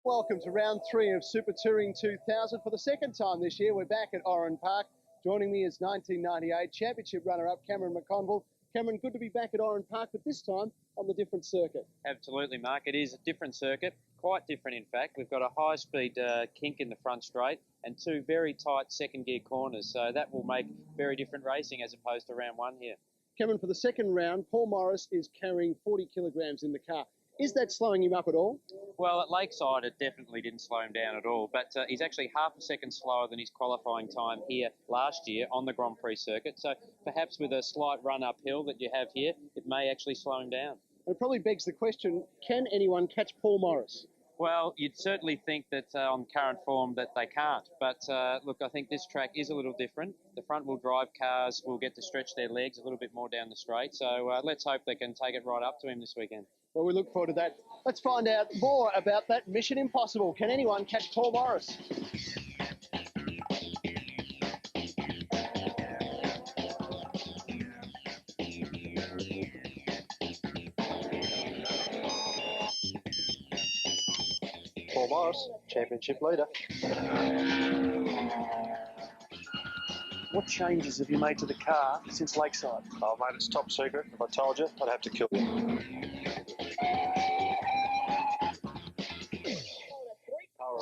Welcome to round 3 of Super Touring 2000. For the second time this year, we're back at Oran Park. Joining me is 1998 championship runner-up Cameron McConville. Cameron, good to be back at Oran Park, but this time on the different circuit. Absolutely, Mark. It is a different circuit, quite different in fact. We've got a high-speed kink in the front straight and two very tight second-gear corners, so that will make very different racing as opposed to round 1 here. Cameron, for the second round, Paul Morris is carrying 40 kilograms in the car. Is that slowing him up at all? Well, at Lakeside, it definitely didn't slow him down at all, but he's actually half a second slower than his qualifying time here last year on the Grand Prix circuit. So perhaps with a slight run uphill that you have here, it may actually slow him down. It probably begs the question, can anyone catch Paul Morris? Well, you'd certainly think that on current form that they can't. But look, I think this track is a little different. The front-wheel drive cars will get to stretch their legs a little bit more down the straight. So let's hope they can take it right up to him this weekend. Well, we look forward to that. Let's find out more about that Mission Impossible. Can anyone catch Paul Morris? Paul Morris, championship leader. What changes have you made to the car since Lakeside? Oh, mate, it's top secret. If I told you, I'd have to kill you.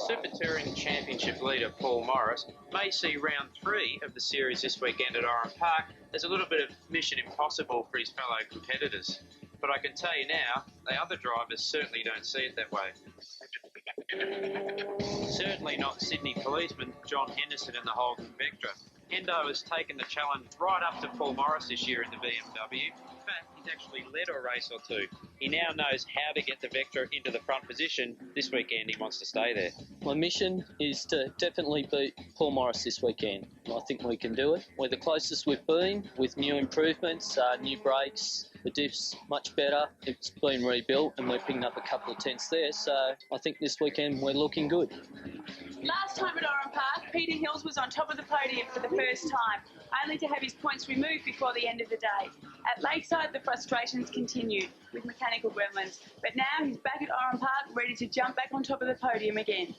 Super Touring Championship leader Paul Morris may see round 3 of the series this weekend at Oran Park as a little bit of Mission Impossible for his fellow competitors. But I can tell you now, the other drivers certainly don't see it that way. Certainly not Sydney policeman John Henderson in the Holden Vectra. Hendo has taken the challenge right up to Paul Morris this year in the BMW. In fact, he's actually led a race or two. He now knows how to get the Vectra into the front position. This weekend he wants to stay there. My mission is to definitely beat Paul Morris this weekend. I think we can do it. We're the closest we've been with new improvements, new brakes. The diff's much better. It's been rebuilt and we're picking up a couple of tenths there. So I think this weekend we're looking good. Last time at Oran Park, Peter Hills was on top of the podium for the first time, only to have his points removed before the end of the day. At Lakeside, the frustrations continued with mechanical gremlins, but now he's back at Oran Park, ready to jump back on top of the podium again.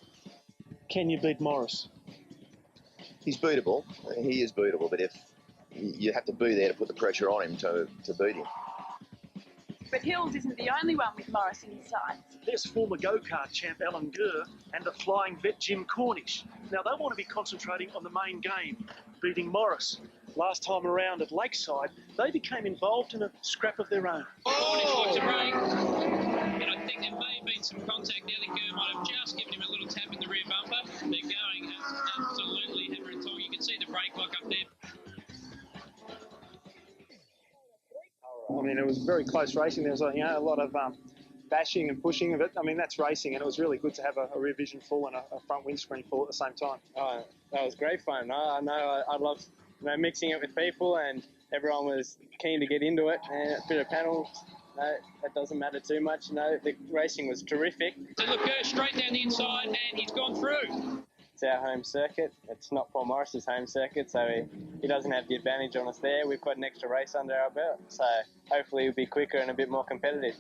Can you beat Morris? He's beatable. He is beatable, but if you have to be there to put the pressure on him to beat him. But Hills isn't the only one with Morris in his sights. There's former go-kart champ Ellender and the flying vet Jim Cornish. Now they want to be concentrating on the main game, beating Morris. Last time around at Lakeside, they became involved in a scrap of their own. Cornish looks a break, and I think there may have been some contact. Ellender might have just given him a little tap in the rear bumper. They're going absolutely hammer and tong. You can see the brake lock up there. I mean, it was very close racing. There was a lot of bashing and pushing of it. I mean, that's racing, and it was really good to have a rear vision full and a front windscreen full at the same time. Oh, that was great fun. I know I loved mixing it with people, and everyone was keen to get into it. And a bit of panel, that doesn't matter too much. The racing was terrific. So look, go straight down the inside, and he's gone through. It's our home circuit. It's not Paul Morris's home circuit, so he doesn't have the advantage on us there. We've got an extra race under our belt, so hopefully it'll be quicker and a bit more competitive.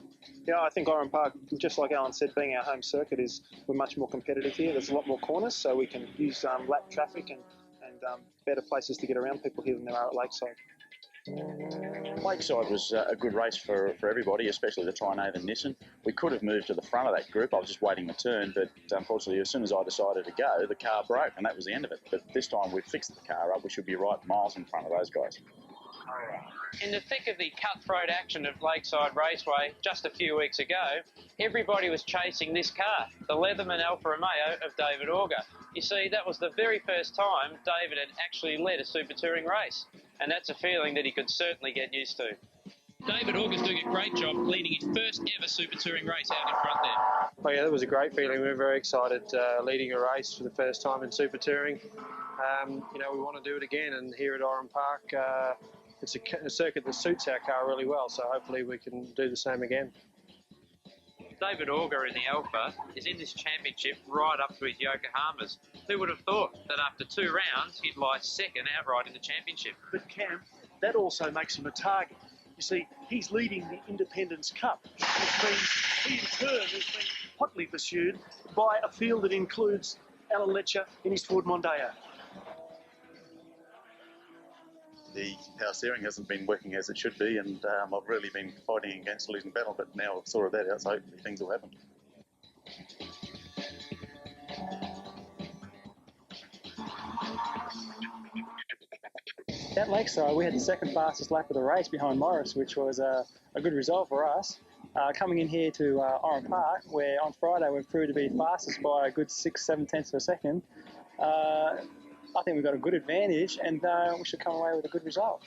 Yeah, I think Oran Park, just like Alan said, being our home circuit, we're much more competitive here. There's a lot more corners, so we can use lap traffic and better places to get around people here than there are at Lakeside. Lakeside was a good race for everybody, especially the Tri-Nave and Nissan. We could have moved to the front of that group. I was just waiting my turn, but unfortunately, as soon as I decided to go, the car broke, and that was the end of it. But this time we've fixed the car up. We should be right miles in front of those guys. In the thick of the cutthroat action of Lakeside Raceway just a few weeks ago, everybody was chasing this car, the Leatherman Alfa Romeo of David Auger. You see, that was the very first time David had actually led a Super Touring race, and that's a feeling that he could certainly get used to. David Auger's doing a great job leading his first ever Super Touring race out in front there. Oh yeah, that was a great feeling. We were very excited leading a race for the first time in Super Touring. We want to do it again, and here at Oran Park, it's a circuit that suits our car really well, so hopefully we can do the same again. David Auger in the Alfa is in this championship right up to his Yokohamas. Who would have thought that after 2 rounds he'd lie second outright in the championship? But Cam, that also makes him a target. You see, he's leading the Independence Cup, which means he in turn has been hotly pursued by a field that includes Ellender in his Ford Mondeo. The power steering hasn't been working as it should be, and I've really been fighting against losing battle, but now I've sorted that out, so hopefully things will happen. At Lakeside, we had the second fastest lap of the race behind Morris, which was a good result for us. Coming in here to Oran Park, where on Friday we proved to be fastest by a good 6-7 tenths of a second, I think we've got a good advantage, and we should come away with a good result.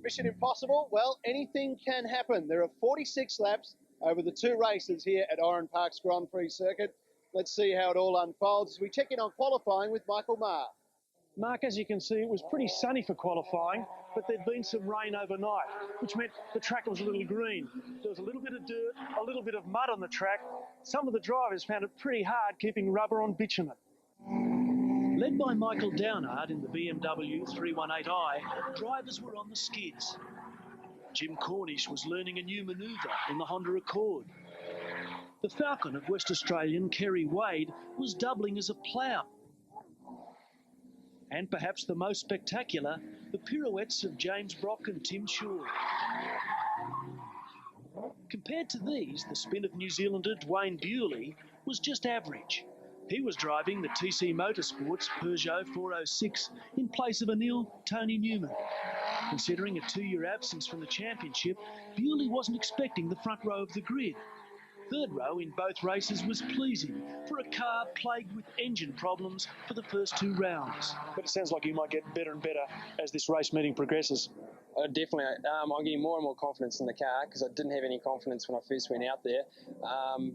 Mission impossible? Well, anything can happen. There are 46 laps over the 2 races here at Oran Park's Grand Prix circuit. Let's see how it all unfolds as we check in on qualifying with Michael Maher. Mark, as you can see, it was pretty sunny for qualifying, but there'd been some rain overnight, which meant the track was a little green. There was a little bit of dirt, a little bit of mud on the track. Some of the drivers found it pretty hard keeping rubber on bitumen. Led by Michael Downard in the BMW 318i, drivers were on the skids. Jim Cornish was learning a new manoeuvre in the Honda Accord. The Falcon of West Australian Kerry Wade was doubling as a plough. And perhaps the most spectacular, the pirouettes of James Brock and Tim Shaw. Compared to these, the spin of New Zealander Dwayne Bewley was just average. He was driving the TC Motorsports Peugeot 406 in place of Anil Tony Newman. Considering a 2-year absence from the championship, Bewley wasn't expecting the front row of the grid. Third row in both races was pleasing for a car plagued with engine problems for the first 2 rounds. But it sounds like you might get better and better as this race meeting progresses. Definitely. I'm getting more and more confidence in the car because I didn't have any confidence when I first went out there.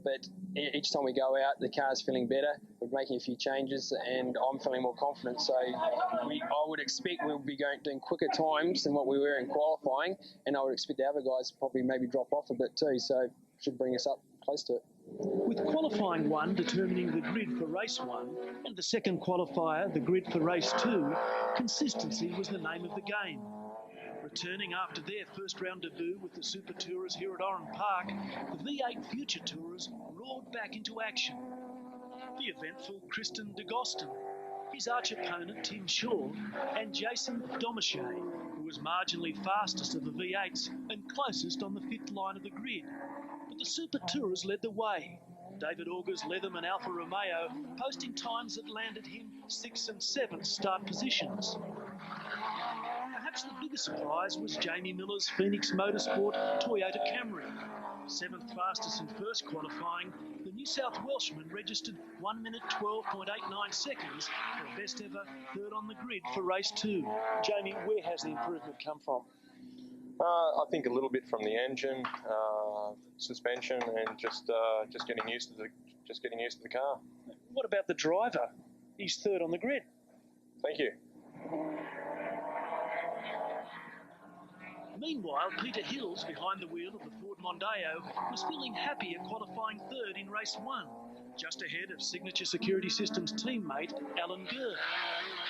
But each time we go out, the car's feeling better. We're making a few changes and I'm feeling more confident. So I would expect we'll be doing quicker times than what we were in qualifying. And I would expect the other guys to probably maybe drop off a bit too. So should bring us up close to it. With qualifying 1 determining the grid for race 1 and the second qualifier the grid for race 2, consistency was the name of the game. Returning after their first round debut with the Super Tourers here at Oran Park, the V8 Future Tourers roared back into action. The eventful Kristen de Gostin, his arch opponent Tim Shaw, and Jason Domachet, who was marginally fastest of the V8s and closest on the 5th line of the grid. But the Super Tourers led the way. David Auger's Leatherman Alfa Romeo posting times that landed him 6th and 7th start positions. Perhaps the biggest surprise was Jamie Miller's Phoenix Motorsport Toyota Camry. 7th fastest in first qualifying, the New South Welshman registered 1 minute 12.89 seconds for a best ever third on the grid for race 2. Jamie, where has the improvement come from? I think a little bit from the engine, suspension, and just getting used to the car. What about the driver? He's third on the grid. Thank you. Meanwhile, Peter Hills, behind the wheel of the Ford Mondeo, was feeling happy at qualifying third in race 1, just ahead of Signature Security Systems teammate Ellender.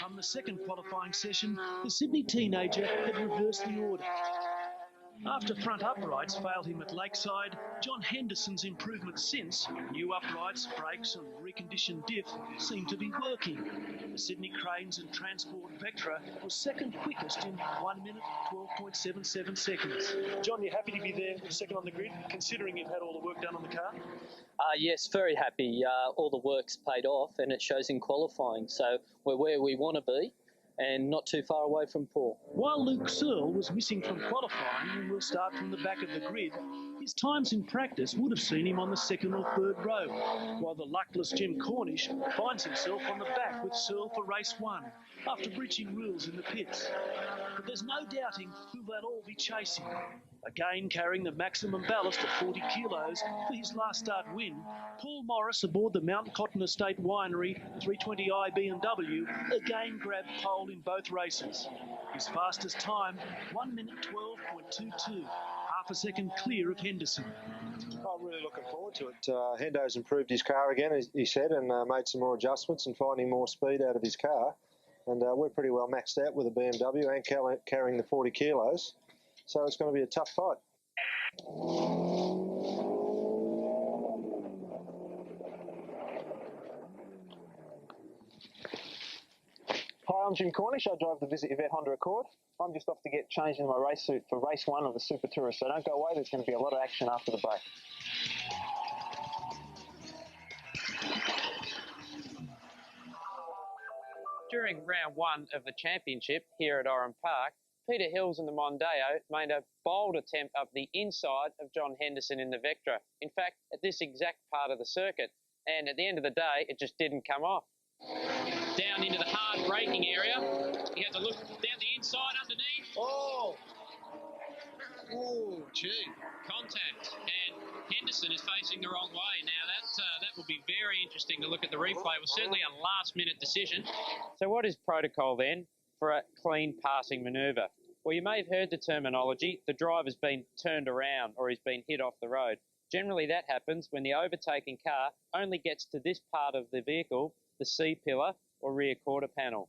Come the second qualifying session, the Sydney teenager had reversed the order. After front uprights failed him at Lakeside, John Henderson's improvements since, new uprights, brakes and reconditioned diff, seemed to be working. The Sydney Cranes and Transport Vectra was second quickest in 1 minute 12.77 seconds. John, you're happy to be there second on the grid, considering you've had all the work done on the car? Yes, very happy. All the work's paid off and it shows in qualifying. So we're where we want to be and not too far away from Paul. While Luke Searle was missing from qualifying and will start from the back of the grid, his times in practice would have seen him on the second or third row, while the luckless Jim Cornish finds himself on the back with Searle for race 1 after breaching rules in the pits. But there's no doubting who they'll all be chasing. Again carrying the maximum ballast of 40 kilos for his last start win, Paul Morris aboard the Mount Cotton Estate Winery 320i BMW again grabbed pole in both races. His fastest time, 1 minute 12.22, half a second clear of Henderson. I'm really looking forward to it. Hendo's improved his car again, as he said, and made some more adjustments and finding more speed out of his car. And we're pretty well maxed out with a BMW and carrying the 40 kilos. So it's going to be a tough fight. Hi, I'm Jim Cornish. I drive the Visit Yvette Honda Accord. I'm just off to get changed into my race suit for race 1 of the Super Tourer, so don't go away. There's going to be a lot of action after the break. During round 1 of the championship here at Oran Park, Peter Hills and the Mondeo made a bold attempt up the inside of John Henderson in the Vectra. In fact, at this exact part of the circuit. And at the end of the day, it just didn't come off. Down into the hard braking area. You have to look down the inside underneath. Oh! Oh, gee. Contact. And Henderson is facing the wrong way. Now, that will be very interesting to look at the replay. It was certainly a last-minute decision. So what is protocol then for a clean passing manoeuvre? Well, you may have heard the terminology, the driver's been turned around or he's been hit off the road. Generally, that happens when the overtaking car only gets to this part of the vehicle, the C-pillar or rear quarter panel.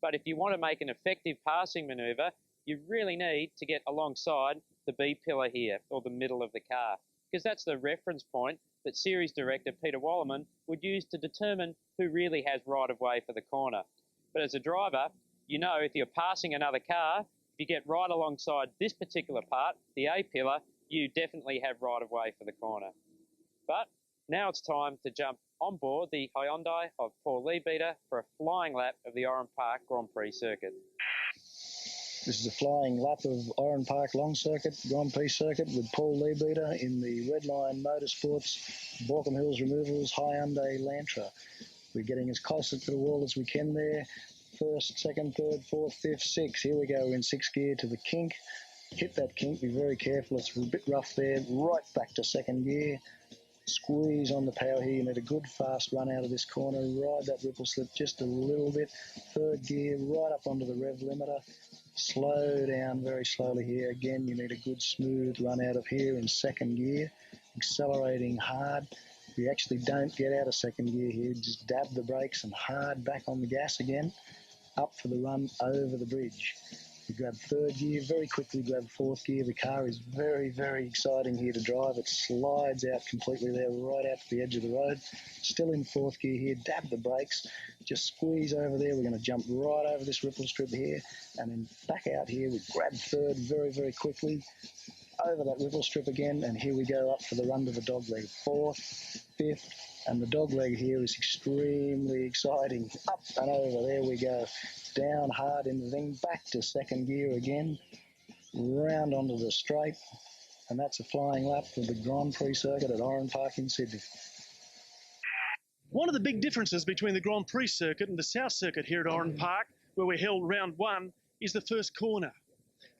But if you want to make an effective passing manoeuvre, you really need to get alongside the B-pillar here, or the middle of the car, because that's the reference point that series director Peter Wallerman would use to determine who really has right-of-way for the corner. But as a driver, you know if you're passing another car, if you get right alongside this particular part, the A-pillar, you definitely have right-of-way for the corner. But now it's time to jump on board the Hyundai of Paul Leadbeater for a flying lap of the Oran Park Grand Prix circuit. This is a flying lap of Oran Park Long Circuit, Grand Prix circuit with Paul Leadbeater in the Redline Motorsports, Borkham Hills Removals, Hyundai Lantra. We're getting as close to the wall as we can there. First, second, third, fourth, fifth, sixth. Here we go in 6th gear to the kink. Hit that kink, be very careful. It's a bit rough there. Right back to 2nd gear. Squeeze on the power here. You need a good fast run out of this corner. Ride that ripple slip just a little bit. 3rd gear, right up onto the rev limiter. Slow down very slowly here. Again, you need a good smooth run out of here in 2nd gear. Accelerating hard. You actually don't get out of 2nd gear here. Just dab the brakes and hard back on the gas again. Up for the run over the bridge. You grab 3rd gear, very quickly grab 4th gear. The car is very, very exciting here to drive. It slides out completely there, right out to the edge of the road. Still in 4th gear here, dab the brakes, just squeeze over there. We're going to jump right over this ripple strip here, and then back out here. We grab 3rd very, very quickly, over that ripple strip again, and here we go up for the run to the dog leg. 4th, 5th, and the dog leg here is extremely exciting. Up and over, there we go. Down hard in the thing, back to 2nd gear again, round onto the straight, and that's a flying lap of the Grand Prix circuit at Oran Park in Sydney. One of the big differences between the Grand Prix circuit and the South Circuit here at Oran Park, where we're held round 1, is the first corner.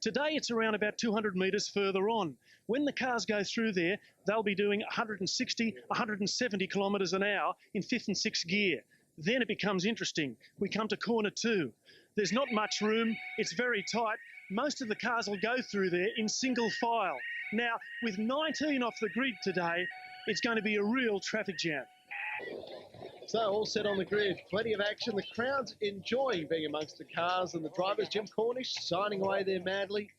Today it's around about 200 metres further on. When the cars go through there, they'll be doing 160, 170 kilometres an hour in 5th and 6th gear. Then it becomes interesting. We come to corner 2. There's not much room. It's very tight. Most of the cars will go through there in single file. Now, with 19 off the grid today, it's going to be a real traffic jam. So all set on the grid, plenty of action. The crowd's enjoying being amongst the cars and the drivers. Jim Cornish signing away there madly.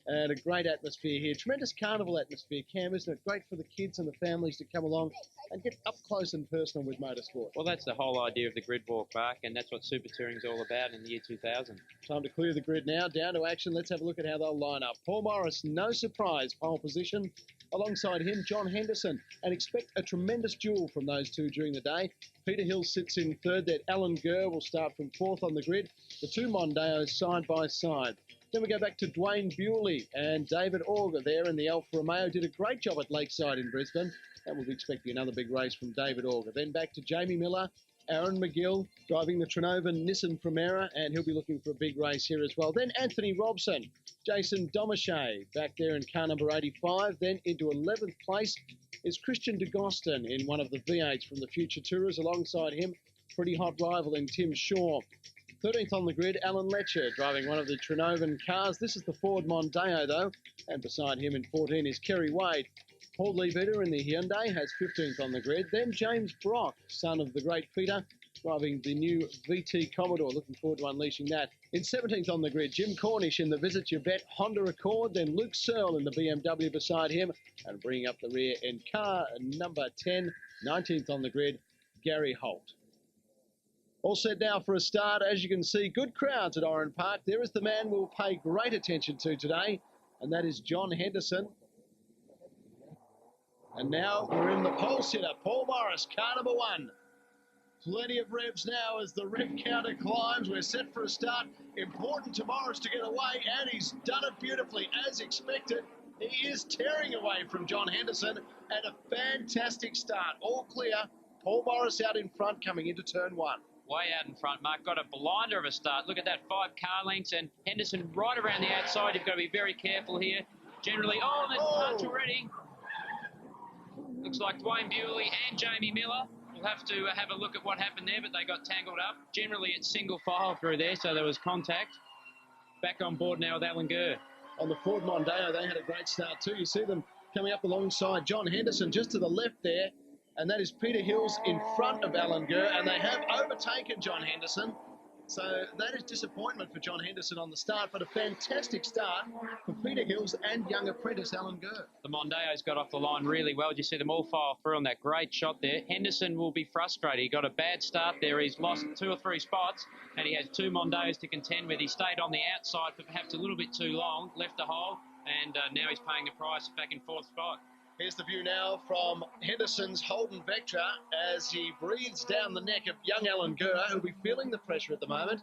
And a great atmosphere here. Tremendous carnival atmosphere, Cam, isn't it? Great for the kids and the families to come along and get up close and personal with motorsport. Well, that's the whole idea of the grid walk, Mark, and that's what Super Touring's all about in the year 2000. Time to clear the grid now. Down to action. Let's have a look at how they'll line up. Paul Morris, no surprise, pole position. Alongside him, John Henderson. And expect a tremendous duel from those two during the day. Peter Hill sits in 3rd. That Ellender will start from 4th on the grid. The two Mondeos side by side. Then we go back to Dwayne Bewley and David Auger there in the Alfa Romeo. Did a great job at Lakeside in Brisbane. And we'll be expecting another big race from David Auger. Then back to Jamie Miller, Aaron McGill driving the Trinovan Nissan Primera, and he'll be looking for a big race here as well. Then Anthony Robson, Jason Domache back there in car number 85. Then into 11th place is Christian de Gosten in one of the V8s from the Future Tourers. Alongside him, pretty hot rival in Tim Shaw. 13th on the grid, Alan Letcher driving one of the Trinovan cars. This is the Ford Mondeo, though. And beside him in 14 is Kerry Wade. Paul Leadbeater in the Hyundai has 15th on the grid. Then James Brock, son of the great Peter, driving the new VT Commodore. Looking forward to unleashing that. In 17th on the grid, Jim Cornish in the Visit Your Bet Honda Accord, then Luke Searle in the BMW beside him, and bringing up the rear in car number 10, 19th on the grid, Gary Holt. All set now for a start. As you can see, good crowds at Oran Park. There is the man we'll pay great attention to today, and that is John Henderson. And now we're in the pole sitter, Paul Morris, car number 1. Plenty of revs now as the rev counter climbs. We're set for a start. Important to Morris to get away, and he's done it beautifully as expected. He is tearing away from John Henderson, and a fantastic start. All clear. Paul Morris out in front coming into turn 1. Way out in front, Mark. Got a blinder of a start. Look at that, 5 car lengths, and Henderson right around the outside. You've got to be very careful here. Generally, there's a punch already. Looks like Dwayne Bewley and Jamie Miller. We'll have to have a look at what happened there, but they got tangled up. Generally, it's single file through there, so there was contact. Back on board now with Alan Gurr. On the Ford Mondeo, they had a great start too. You see them coming up alongside John Henderson just to the left there, and that is Peter Hills in front of Alan Gurr, and they have overtaken John Henderson. So that is disappointment for John Henderson on the start, but a fantastic start for Peter Hills and young apprentice Alan Gurr. The Mondeo's got off the line really well. You see them all file through on that great shot there. Henderson will be frustrated. He got a bad start there. He's lost 2 or 3 spots, and he has 2 Mondeos to contend with. He stayed on the outside for perhaps a little bit too long, left a hole, and now he's paying the price back in 4th spot. Here's the view now from Henderson's Holden Vectra as he breathes down the neck of young Alan Gurr, who'll be feeling the pressure at the moment.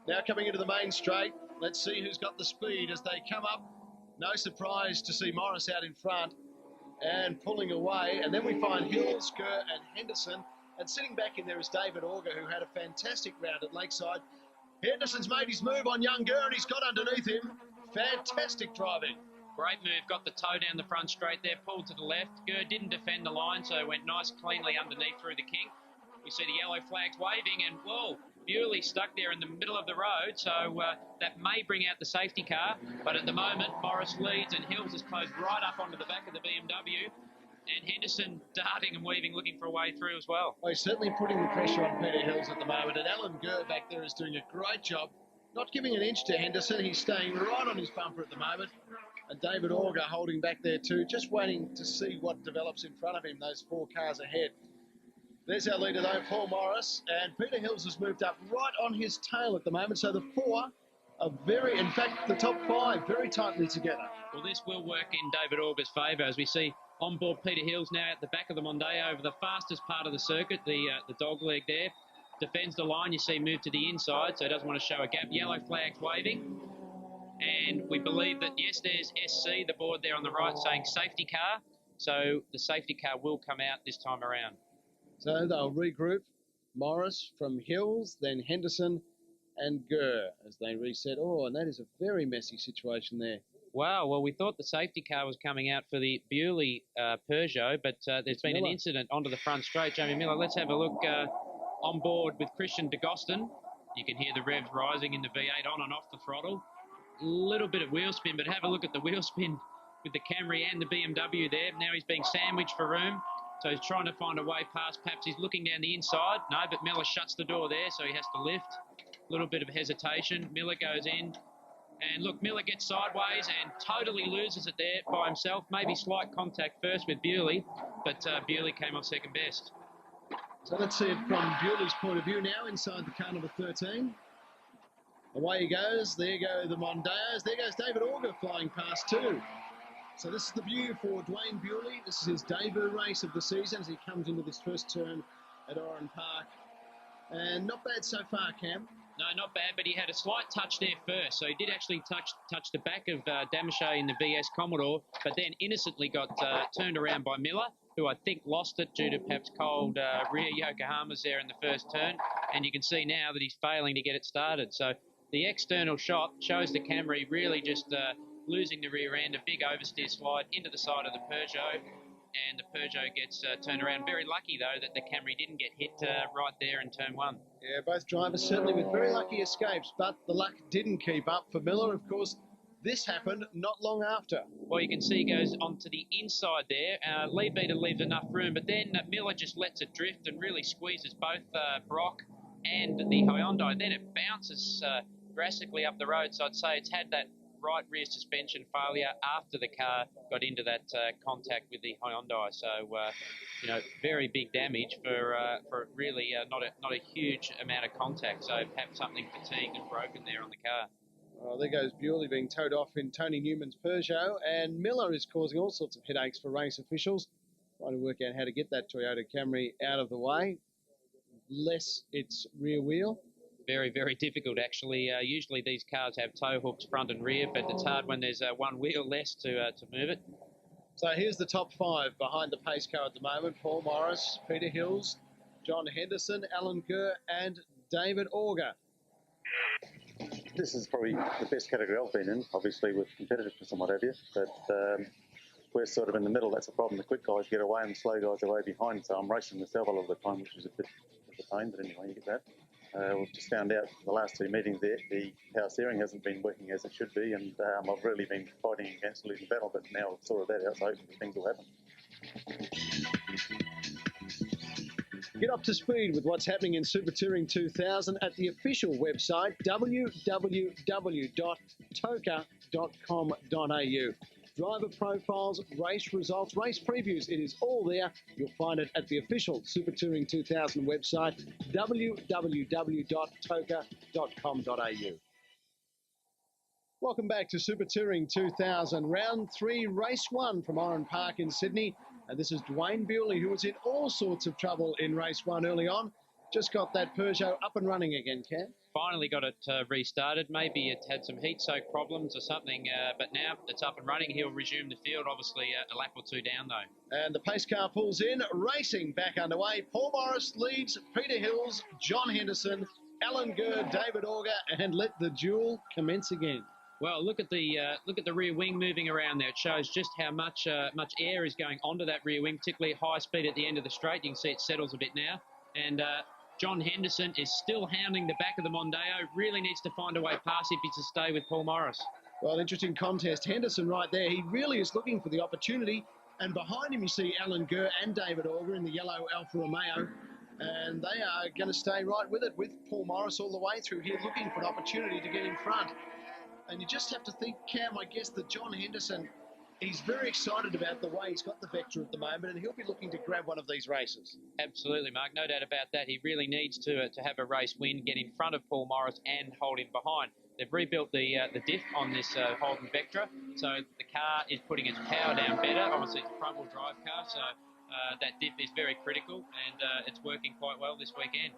Now coming into the main straight, let's see who's got the speed as they come up. No surprise to see Morris out in front and pulling away. And then we find Hills, Gurr and Henderson. And sitting back in there is David Auger, who had a fantastic round at Lakeside. Henderson's made his move on young Gurr and he's got underneath him. Fantastic driving. Great move, got the toe down the front straight there, pulled to the left. Gurr didn't defend the line, so went nice, cleanly underneath through the kink. We see the yellow flags waving, and whoa, Bewley stuck there in the middle of the road, so that may bring out the safety car. But at the moment, Morris leads, and Hills is closed right up onto the back of the BMW. And Henderson darting and weaving, looking for a way through as well. He's certainly putting the pressure on Peter Hills at the moment, and Alan Gurr back there is doing a great job. Not giving an inch to Henderson, he's staying right on his bumper at the moment. And David Auger holding back there too, just waiting to see what develops in front of him, those 4 cars ahead. There's our leader though, Paul Morris, and Peter Hills has moved up right on his tail at the moment, so the 4 are in fact, the top 5, very tightly together. Well, this will work in David Auger's favour, as we see on board Peter Hills now at the back of the Mondeo over the fastest part of the circuit, the dog leg there. Defends the line, you see move to the inside, so he doesn't want to show a gap. Yellow flags waving. And we believe that, yes, there's SC, the board there on the right, saying safety car. So the safety car will come out this time around. So they'll regroup. Morris from Hills, then Henderson and Gurr as they reset. Oh, and that is a very messy situation there. Wow, well, we thought the safety car was coming out for the Bewley Peugeot, but there's been an incident onto the front straight. Jamie Miller, let's have a look on board with Christian de Gostin. You can hear the revs rising in the V8 on and off the throttle. Little bit of wheel spin, but have a look at the wheel spin with the Camry and the BMW there. Now he's being sandwiched for room, so he's trying to find a way past. Perhaps he's looking down the inside. No, but Miller shuts the door there, so he has to lift. A little bit of hesitation. Miller goes in, and look, Miller gets sideways and totally loses it there by himself. Maybe slight contact first with Bewley, but Bewley came off second best. So let's see it from Bewley's point of view now inside the car number 13. Away he goes. There go the Mondeos. There goes David Auger flying past too. So this is the view for Dwayne Bewley. This is his debut race of the season as he comes into this first turn at Oran Park. And not bad so far, Cam. No, not bad, but he had a slight touch there first. So he did actually touch the back of Damachet in the VS Commodore, but then innocently got turned around by Miller, who I think lost it due to perhaps cold rear Yokohamas there in the first turn. And you can see now that he's failing to get it started. So the external shot shows the Camry really just losing the rear end, a big oversteer slide into the side of the Peugeot, and the Peugeot gets turned around. Very lucky, though, that the Camry didn't get hit right there in turn 1. Yeah, both drivers certainly with very lucky escapes, but the luck didn't keep up for Miller. Of course, This happened not long after. Well, you can see he goes onto the inside there. Lead beater leaves enough room, but then Miller just lets it drift and really squeezes both Brock and the Hyundai. Then it bounces drastically up the road, so I'd say it's had that right rear suspension failure after the car got into that contact with the Hyundai. So, you know, very big damage for really not a huge amount of contact. So perhaps something fatigued and broken there on the car. Well, there goes Bewley being towed off in Tony Newman's Peugeot, and Miller is causing all sorts of headaches for race officials, trying to work out how to get that Toyota Camry out of the way, less its rear wheel. Very, very difficult, actually. Usually these cars have tow hooks front and rear, but it's hard when there's one wheel less to move it. So here's the top five behind the pace car at the moment. Paul Morris, Peter Hills, John Henderson, Alan Gurr and David Auger. This is probably the best category I've been in, obviously with competitiveness and what have you, but we're sort of in the middle. That's the problem. The quick guys get away and the slow guys are way behind, so I'm racing myself a lot of the time, which is a bit of a pain, but anyway, you get that. We've just found out the last two meetings there, the power steering hasn't been working as it should be, and I've really been fighting against losing battle, but now I've sorted that out, so hopefully things will happen. Get up to speed with what's happening in Super Touring 2000 at the official website, www.toca.com.au. Driver profiles, race results, race previews, it is all there. You'll find it at the official Super Touring 2000 website, www.toca.com.au. Welcome back to Super Touring 2000, Round 3, Race 1 from Oran Park in Sydney. And this is Dwayne Bewley, who was in all sorts of trouble in Race 1 early on. Just got that Peugeot up and running again, Cam. Finally got it restarted. Maybe it had some heat soak problems or something, but now it's up and running. He'll resume the field, obviously a lap or two down though. And the pace car pulls in, racing back underway. Paul Morris leads, Peter Hills, John Henderson, Alan Gurr, David Auger, and let the duel commence again. Well, look at the rear wing moving around there. It shows just how much air is going onto that rear wing, particularly high speed at the end of the straight. You can see it settles a bit now. And John Henderson is still hounding the back of the Mondeo. Really needs to find a way past if he's to stay with Paul Morris. Well, interesting contest. Henderson right there. He really is looking for the opportunity. And behind him you see Alan Gurr and David Auger in the yellow Alfa Romeo. And they are going to stay right with it, with Paul Morris all the way through here, looking for an opportunity to get in front. And you just have to think, Cam, I guess that John Henderson, he's very excited about the way he's got the Vector at the moment, and he'll be looking to grab one of these races. Absolutely, Mark. No doubt about that. He really needs to have a race win, get in front of Paul Morris and hold him behind. They've rebuilt the diff on this Holden Vectra, so the car is putting its power down better. Obviously, it's a front-wheel drive car, so that diff is very critical, and it's working quite well this weekend.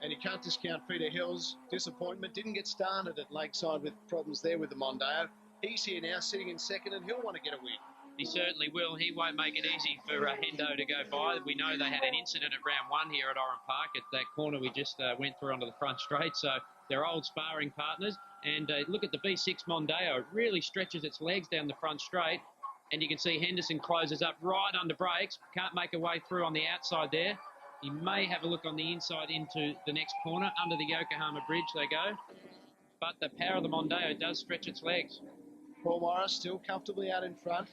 And you can't discount Peter Hill's disappointment. Didn't get started at Lakeside with problems there with the Mondeo. He's here now sitting in second, and he'll want to get a win. He certainly will. He won't make it easy for Hendo to go by. We know they had an incident at round 1 here at Oran Park at that corner we just went through onto the front straight. So they're old sparring partners. And look at the V6 Mondeo. It really stretches its legs down the front straight. And you can see Henderson closes up right under brakes. Can't make a way through on the outside there. He may have a look on the inside into the next corner. Under the Yokohama Bridge they go. But the power of the Mondeo does stretch its legs. Paul Morris still comfortably out in front.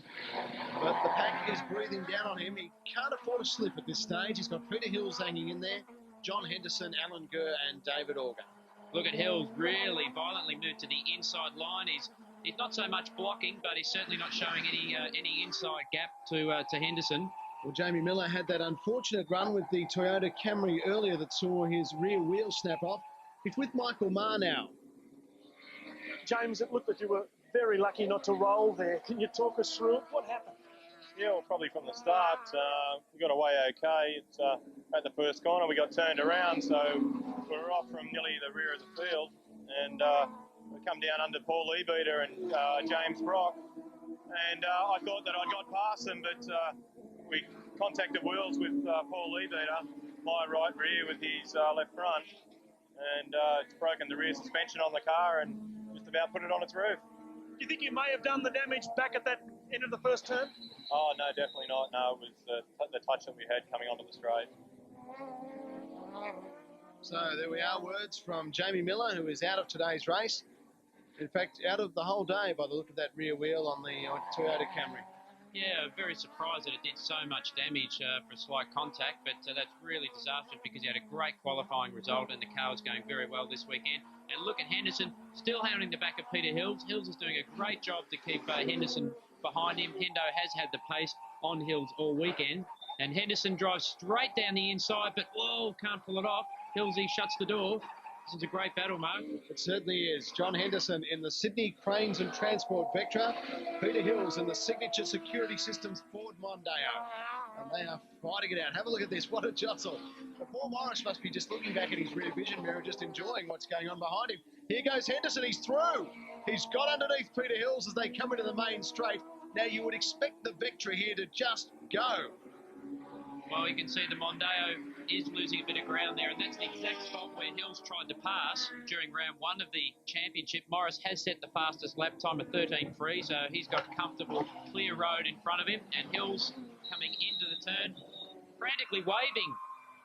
But the pack is breathing down on him. He can't afford a slip at this stage. He's got Peter Hills hanging in there. John Henderson, Alan Gurr and David Auger. Look at Hills really violently moved to the inside line. He's not so much blocking, but he's certainly not showing any inside gap to Henderson. Well, Jamie Miller had that unfortunate run with the Toyota Camry earlier that saw his rear wheel snap off. It's with Michael Marr now. James, it looked like you were very lucky not to roll there. Can you talk us through it? What happened? Yeah, well, probably from the start, we got away okay. It's, at the first corner, we got turned around, so we were off from nearly the rear of the field. And we come down under Paul Lebeater and James Brock. And I thought that I got past them, but we contacted wheels with Paul Lebeater, my right rear with his left front, and it's broken the rear suspension on the car and just about put it on its roof. Do you think you may have done the damage back at that end of the first turn? Oh, no, definitely not. No, it was the touch that we had coming onto the straight. So there we are, words from Jamie Miller, who is out of today's race. In fact, out of the whole day by the look of that rear wheel on the Toyota Camry. Yeah, very surprised that it did so much damage for a slight contact, but that's really disastrous because he had a great qualifying result and the car was going very well this weekend. And look at Henderson, still hounding the back of Peter Hills. Hills is doing a great job to keep Henderson behind him. Hendo has had the pace on Hills all weekend. And Henderson drives straight down the inside, but whoa, can't pull it off. Hillsy shuts the door. This is a great battle, Mark. It certainly is. John Henderson in the Sydney Cranes and Transport Vectra. Peter Hills in the Signature Security Systems Ford Mondeo. And they are fighting it out. Have a look at this. What a jostle. Paul Morris must be just looking back at his rear vision mirror, just enjoying what's going on behind him. Here goes Henderson. He's through. He's got underneath Peter Hills as they come into the main straight. Now, you would expect the Vectra here to just go. Well, you can see the Mondeo is losing a bit of ground there, and that's the exact spot where Hills tried to pass during round one of the championship. Morris has set the fastest lap time of 13.3, so he's got comfortable, clear road in front of him, and Hills coming into the turn, frantically waving,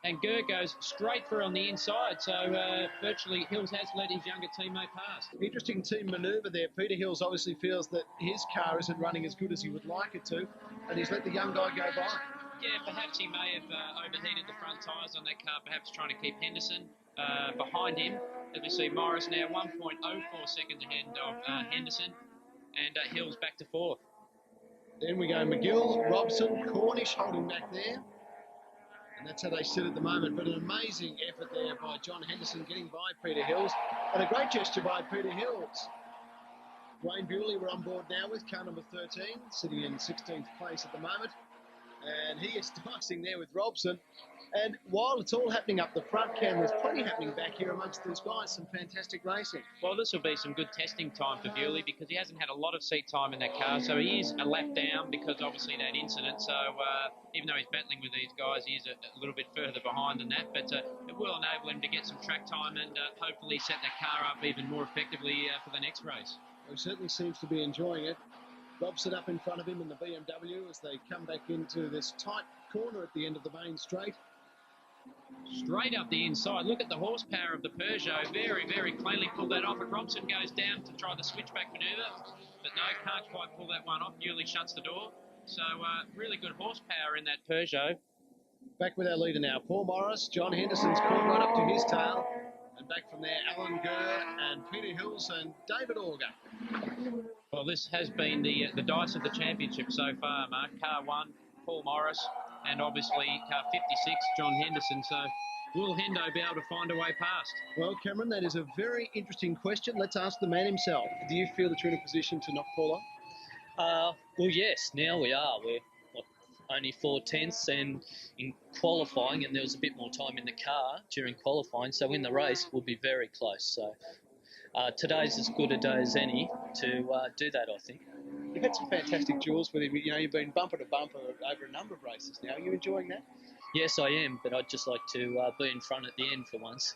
and Gurr goes straight through on the inside, so virtually Hills has let his younger teammate pass. Interesting team manoeuvre there. Peter Hills obviously feels that his car isn't running as good as he would like it to, and he's let the young guy go by. Yeah, perhaps he may have overheated the front tyres on that car, perhaps trying to keep Henderson behind him. As we see Morris now 1.04 seconds ahead of Henderson, and Hills back to fourth. Then we go McGill, Robson, Cornish holding back there. And that's how they sit at the moment. But an amazing effort there by John Henderson getting by Peter Hills. And a great gesture by Peter Hills. Wayne Bewley, we're on board now with car number 13, sitting in 16th place at the moment. And he is dicing there with Robson. And while it's all happening up the front, Cam, there's plenty happening back here amongst these guys. Some fantastic racing. Well, this will be some good testing time for Bewley because he hasn't had a lot of seat time in that car. So he is a lap down because obviously that incident. So even though he's battling with these guys, he is a little bit further behind than that. But it will enable him to get some track time and hopefully set that car up even more effectively for the next race. He certainly seems to be enjoying it. Robson up in front of him in the BMW as they come back into this tight corner at the end of the main straight. Straight up the inside. Look at the horsepower of the Peugeot. Very, very cleanly pulled that off. And Robson goes down to try the switchback manoeuvre. But no, can't quite pull that one off. Bewley shuts the door. So really good horsepower in that Peugeot. Back with our leader now, Paul Morris. John Henderson's called right up to his tail. And back from there, Alan Gurr and Peter Hills and David Auger. Well, this has been the dice of the championship so far, Mark. Car 1, Paul Morris, and obviously car 56, John Henderson. So will Hendo be able to find a way past? Well, Cameron, that is a very interesting question. Let's ask the man himself. Do you feel that you're in a position to knock Paul off? Well, yes, now we are. We're only 4/10ths, and in qualifying, and there was a bit more time in the car during qualifying, so in the race we'll be very close. So today's as good a day as any to do that, I think. You've had some fantastic duels with him. You know, you've been bumper to bumper over a number of races now. Are you enjoying that? Yes, I am, but I'd just like to be in front at the end for once.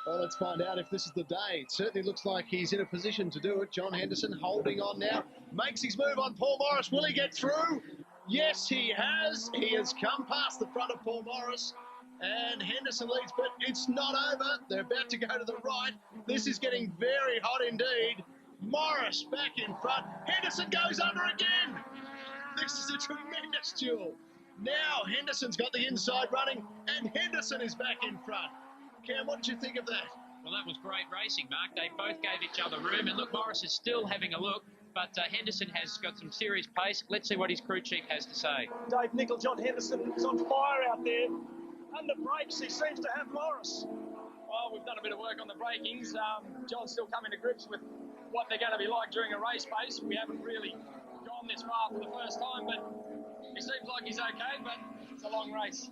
Well, let's find out if this is the day. It certainly looks like he's in a position to do it. John Henderson holding on now. Makes his move on Paul Morris. Will he get through? Yes, he has. He has come past the front of Paul Morris. And Henderson leads, but it's not over. They're about to go to the right. This is getting very hot indeed. Morris back in front. Henderson goes under again. This is a tremendous duel. Now Henderson's got the inside running, and Henderson is back in front. Cam, what did you think of that? Well, that was great racing, Mark. They both gave each other room. And look, Morris is still having a look, but Henderson has got some serious pace. Let's see what his crew chief has to say. Dave Nickel, John Henderson is on fire out there. Under brakes, he seems to have Morris. Well, we've done a bit of work on the brakings. John's still coming to grips with what they're going to be like during a race pace. We haven't really gone this far for the first time, but he seems like he's okay, but it's a long race.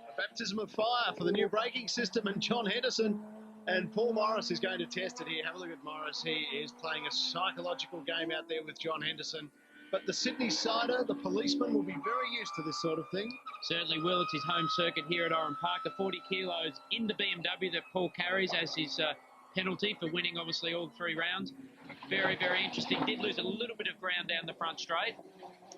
A baptism of fire for the new braking system, and John Henderson and Paul Morris is going to test it here. Have a look at Morris. He is playing a psychological game out there with John Henderson. But the Sydney Sider, the policeman, will be very used to this sort of thing. Certainly will. It's his home circuit here at Oran Park. The 40 kilos in the BMW that Paul carries as his penalty for winning, obviously, all 3 rounds. Very, very interesting. Did lose a little bit of ground down the front straight.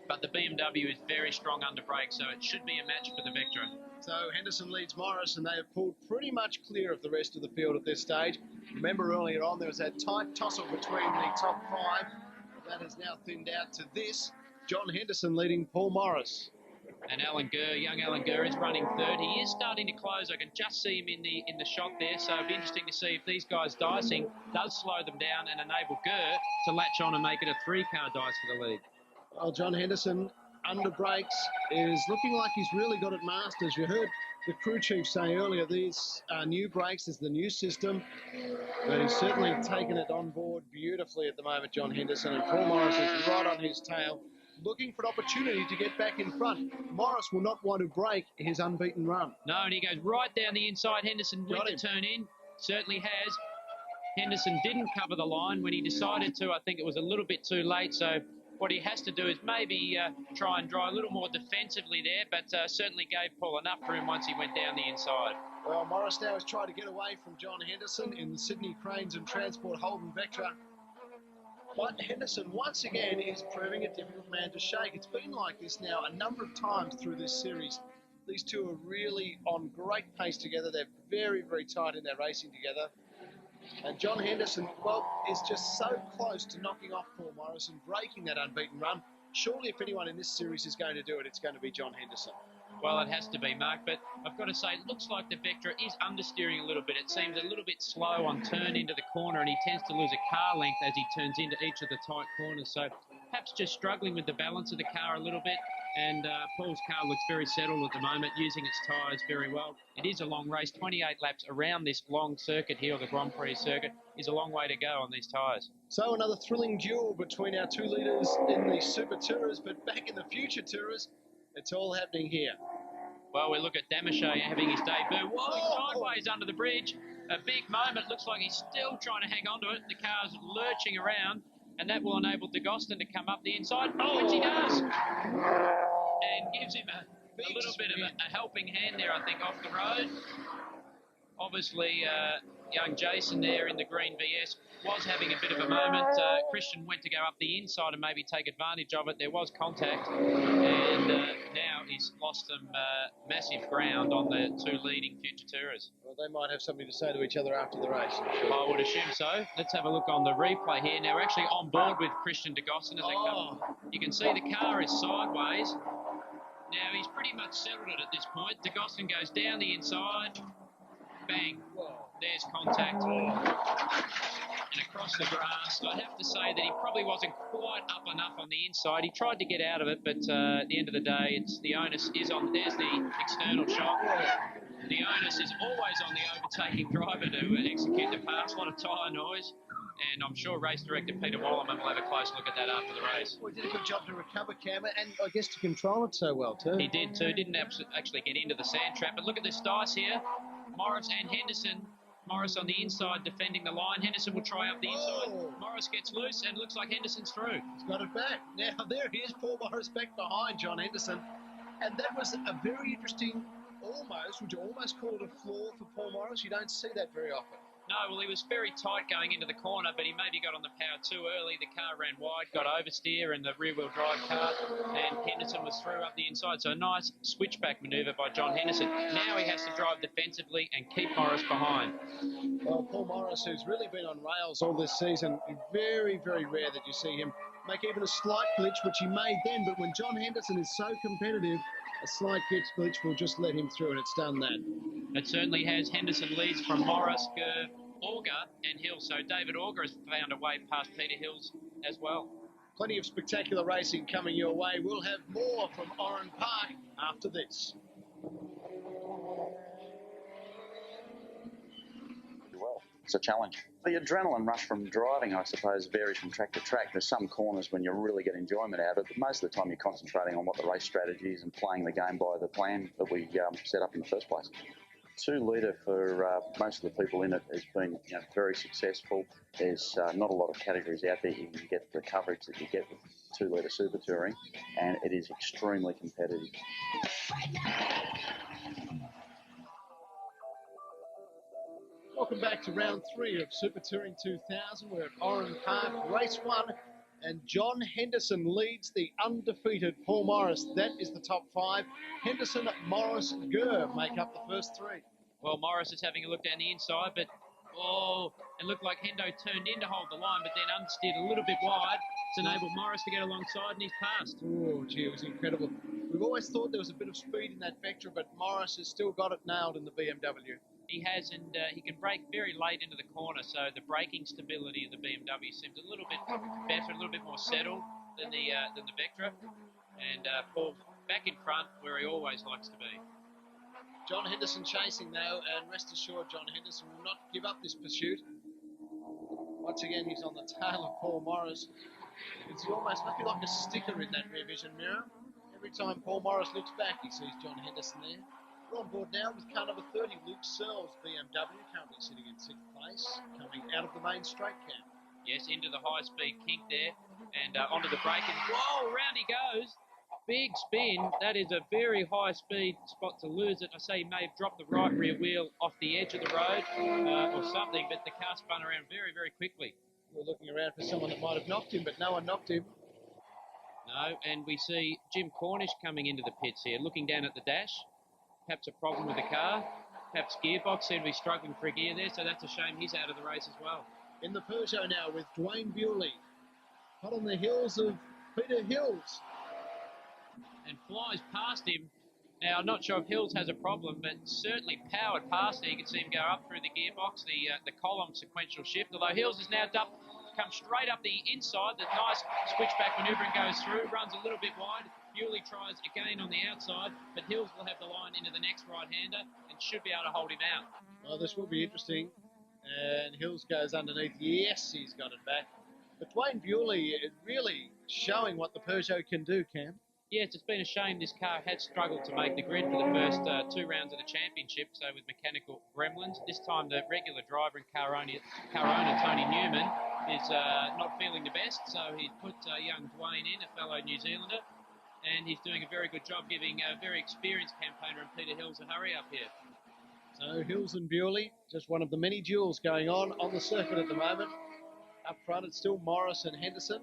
but the BMW is very strong under brake, so it should be a match for the Vectra. So Henderson leads Morris, and they have pulled pretty much clear of the rest of the field at this stage. Remember earlier on there was that tight tussle between the top 5. That has now thinned out to this. John Henderson leading Paul Morris. And young Ellender is running third. He is starting to close. I can just see him in the shot there. So it'll be interesting to see if these guys dicing does slow them down and enable Gurr to latch on and make it a 3-car dice for the lead. Well, John Henderson under brakes is looking like he's really got it mastered. You heard the crew chief say earlier, these new brakes is the new system, but he's certainly taken it on board beautifully at the moment, John Henderson, and Paul Morris is right on his tail, looking for an opportunity to get back in front. Morris will not want to break his unbeaten run. No, and he goes right down the inside. Henderson went to turn in, certainly has. Henderson didn't cover the line when he decided to. I think it was a little bit too late, so what he has to do is maybe try and drive a little more defensively there, but certainly gave Paul enough room once he went down the inside. Well, Morris now is trying to get away from John Henderson in the Sydney Cranes and Transport Holden Vectra. But Henderson, once again, is proving a difficult man to shake. It's been like this now a number of times through this series. These two are really on great pace together. They're very, very tight in their racing together. And John Henderson, well, is just so close to knocking off Paul Morris and breaking that unbeaten run. Surely if anyone in this series is going to do it, it's going to be John Henderson. Well, it has to be, Mark, but I've got to say, it looks like the Vectra is understeering a little bit. It seems a little bit slow on turn into the corner, and he tends to lose a car length as he turns into each of the tight corners. So perhaps just struggling with the balance of the car a little bit. And Paul's car looks very settled at the moment, using its tyres very well. It is a long race, 28 laps around this long circuit here, the Grand Prix circuit, is a long way to go on these tyres. So another thrilling duel between our two leaders in the Super Tourers, but back in the Future Tourers, it's all happening here. Well, we look at Damachet having his debut. Whoa, he's sideways under the bridge. A big moment. Looks like he's still trying to hang on to it. The car's lurching around, and that will enable DeGostin to come up the inside, which he does. And gives him a little bit of a helping hand there, I think, off the road. Obviously, young Jason there in the green VS was having a bit of a moment. Christian went to go up the inside and maybe take advantage of it. There was contact, and now he's lost some massive ground on the two leading Future Tourers. Well, they might have something to say to each other after the race. I would assume so. Let's have a look on the replay here. Now, we're actually on board with Christian DeGostin as they come. You can see the car is sideways. Now, he's pretty much settled it at this point. DeGostin goes down the inside. Bang. There's contact. And across the grass, I'd have to say that he probably wasn't quite up enough on the inside. He tried to get out of it, but at the end of the day, the onus is on. There's the external shot. The onus is always on the overtaking driver to execute the pass. A lot of tyre noise. And I'm sure race director Peter Wallerman will have a close look at that after the race. Well, he did a good job to recover, Cameron, and I guess to control it so well too. He did too. Didn't actually get into the sand trap. But look at this dice here. Morris and Henderson. Morris on the inside defending the line. Henderson will try up the inside. Morris gets loose and looks like Henderson's through. He's got it back. Now there he is, Paul Morris back behind John Henderson. And that was a very interesting would you almost call it a flaw for Paul Morris? You don't see that very often. No, well, he was very tight going into the corner, but he maybe got on the power too early. The car ran wide, got oversteer in the rear-wheel drive car, and Henderson was through up the inside. So a nice switchback manoeuvre by John Henderson. Now he has to drive defensively and keep Morris behind. Well, Paul Morris, who's really been on rails all this season, very, very rare that you see him make even a slight glitch, which he made then. But when John Henderson is so competitive, a slight glitch will just let him through, and it's done that. It certainly has. Henderson leads from Morris, Gurr, Auger and Hill. So David Auger has found a way past Peter Hills as well. Plenty of spectacular racing coming your way. We'll have more from Oran Park after this. Well, it's a challenge. The adrenaline rush from driving, I suppose, varies from track to track. There's some corners when you really get enjoyment out of it, but most of the time you're concentrating on what the race strategy is and playing the game by the plan that we set up in the first place. 2 litre for most of the people in it has been very successful. There's not a lot of categories out there you can get the coverage that you get with 2 litre Super Touring, and it is extremely competitive. Welcome back to round 3 of Super Touring 2000. We're at Oran Park, race 1. And John Henderson leads the undefeated Paul Morris. That is the top 5. Henderson, Morris, Gurr make up the first 3. Well, Morris is having a look down the inside, but it looked like Hendo turned in to hold the line, but then understeered a little bit wide. It's enabled Morris to get alongside, and he's passed. Oh, gee, it was incredible. We've always thought there was a bit of speed in that Vectra, but Morris has still got it nailed in the BMW. He has, and he can brake very late into the corner, so the braking stability of the BMW seems a little bit better, a little bit more settled than the Vectra. And Paul back in front where he always likes to be. John Henderson chasing now, and rest assured John Henderson will not give up this pursuit. Once again, he's on the tail of Paul Morris. It's almost looking like a sticker in that rear vision mirror. Every time Paul Morris looks back, he sees John Henderson there. We're on board now with car number 30, Luke Searle's BMW, currently sitting in 6th place, coming out of the main straight camp. Yes, into the high-speed kink there, and onto the brake, and whoa, round he goes. Big spin. That is a very high-speed spot to lose it. I say he may have dropped the right rear wheel off the edge of the road or something, but the car spun around very, very quickly. We're looking around for someone that might have knocked him, but no one knocked him. No, and we see Jim Cornish coming into the pits here, looking down at the dash. Perhaps a problem with the car. Perhaps gearbox seemed to be struggling for a gear there, so that's a shame he's out of the race as well. In the Peugeot now with Dwayne Bewley. Hot on the heels of Peter Hills. And flies past him. Now, I'm not sure if Hills has a problem, but certainly powered past there. You can see him go up through the gearbox, the column sequential shift. Although Hills is now come straight up the inside. The nice switchback manoeuvring goes through, runs a little bit wide. Bewley tries again on the outside, but Hills will have the line into the next right-hander and should be able to hold him out. Well, this will be interesting. And Hills goes underneath. Yes, he's got it back. But Dwayne Bewley really showing what the Peugeot can do, Cam. Yes, it's been a shame this car had struggled to make the grid for the first 2 rounds of the championship, so with mechanical gremlins. This time the regular driver and car owner Tony Newman is not feeling the best, so he's put young Dwayne in, a fellow New Zealander, and he's doing a very good job giving a very experienced campaigner and Peter Hills a hurry up here. So Hills and Bewley, just one of the many duels going on the circuit at the moment. Up front, it's still Morris and Henderson.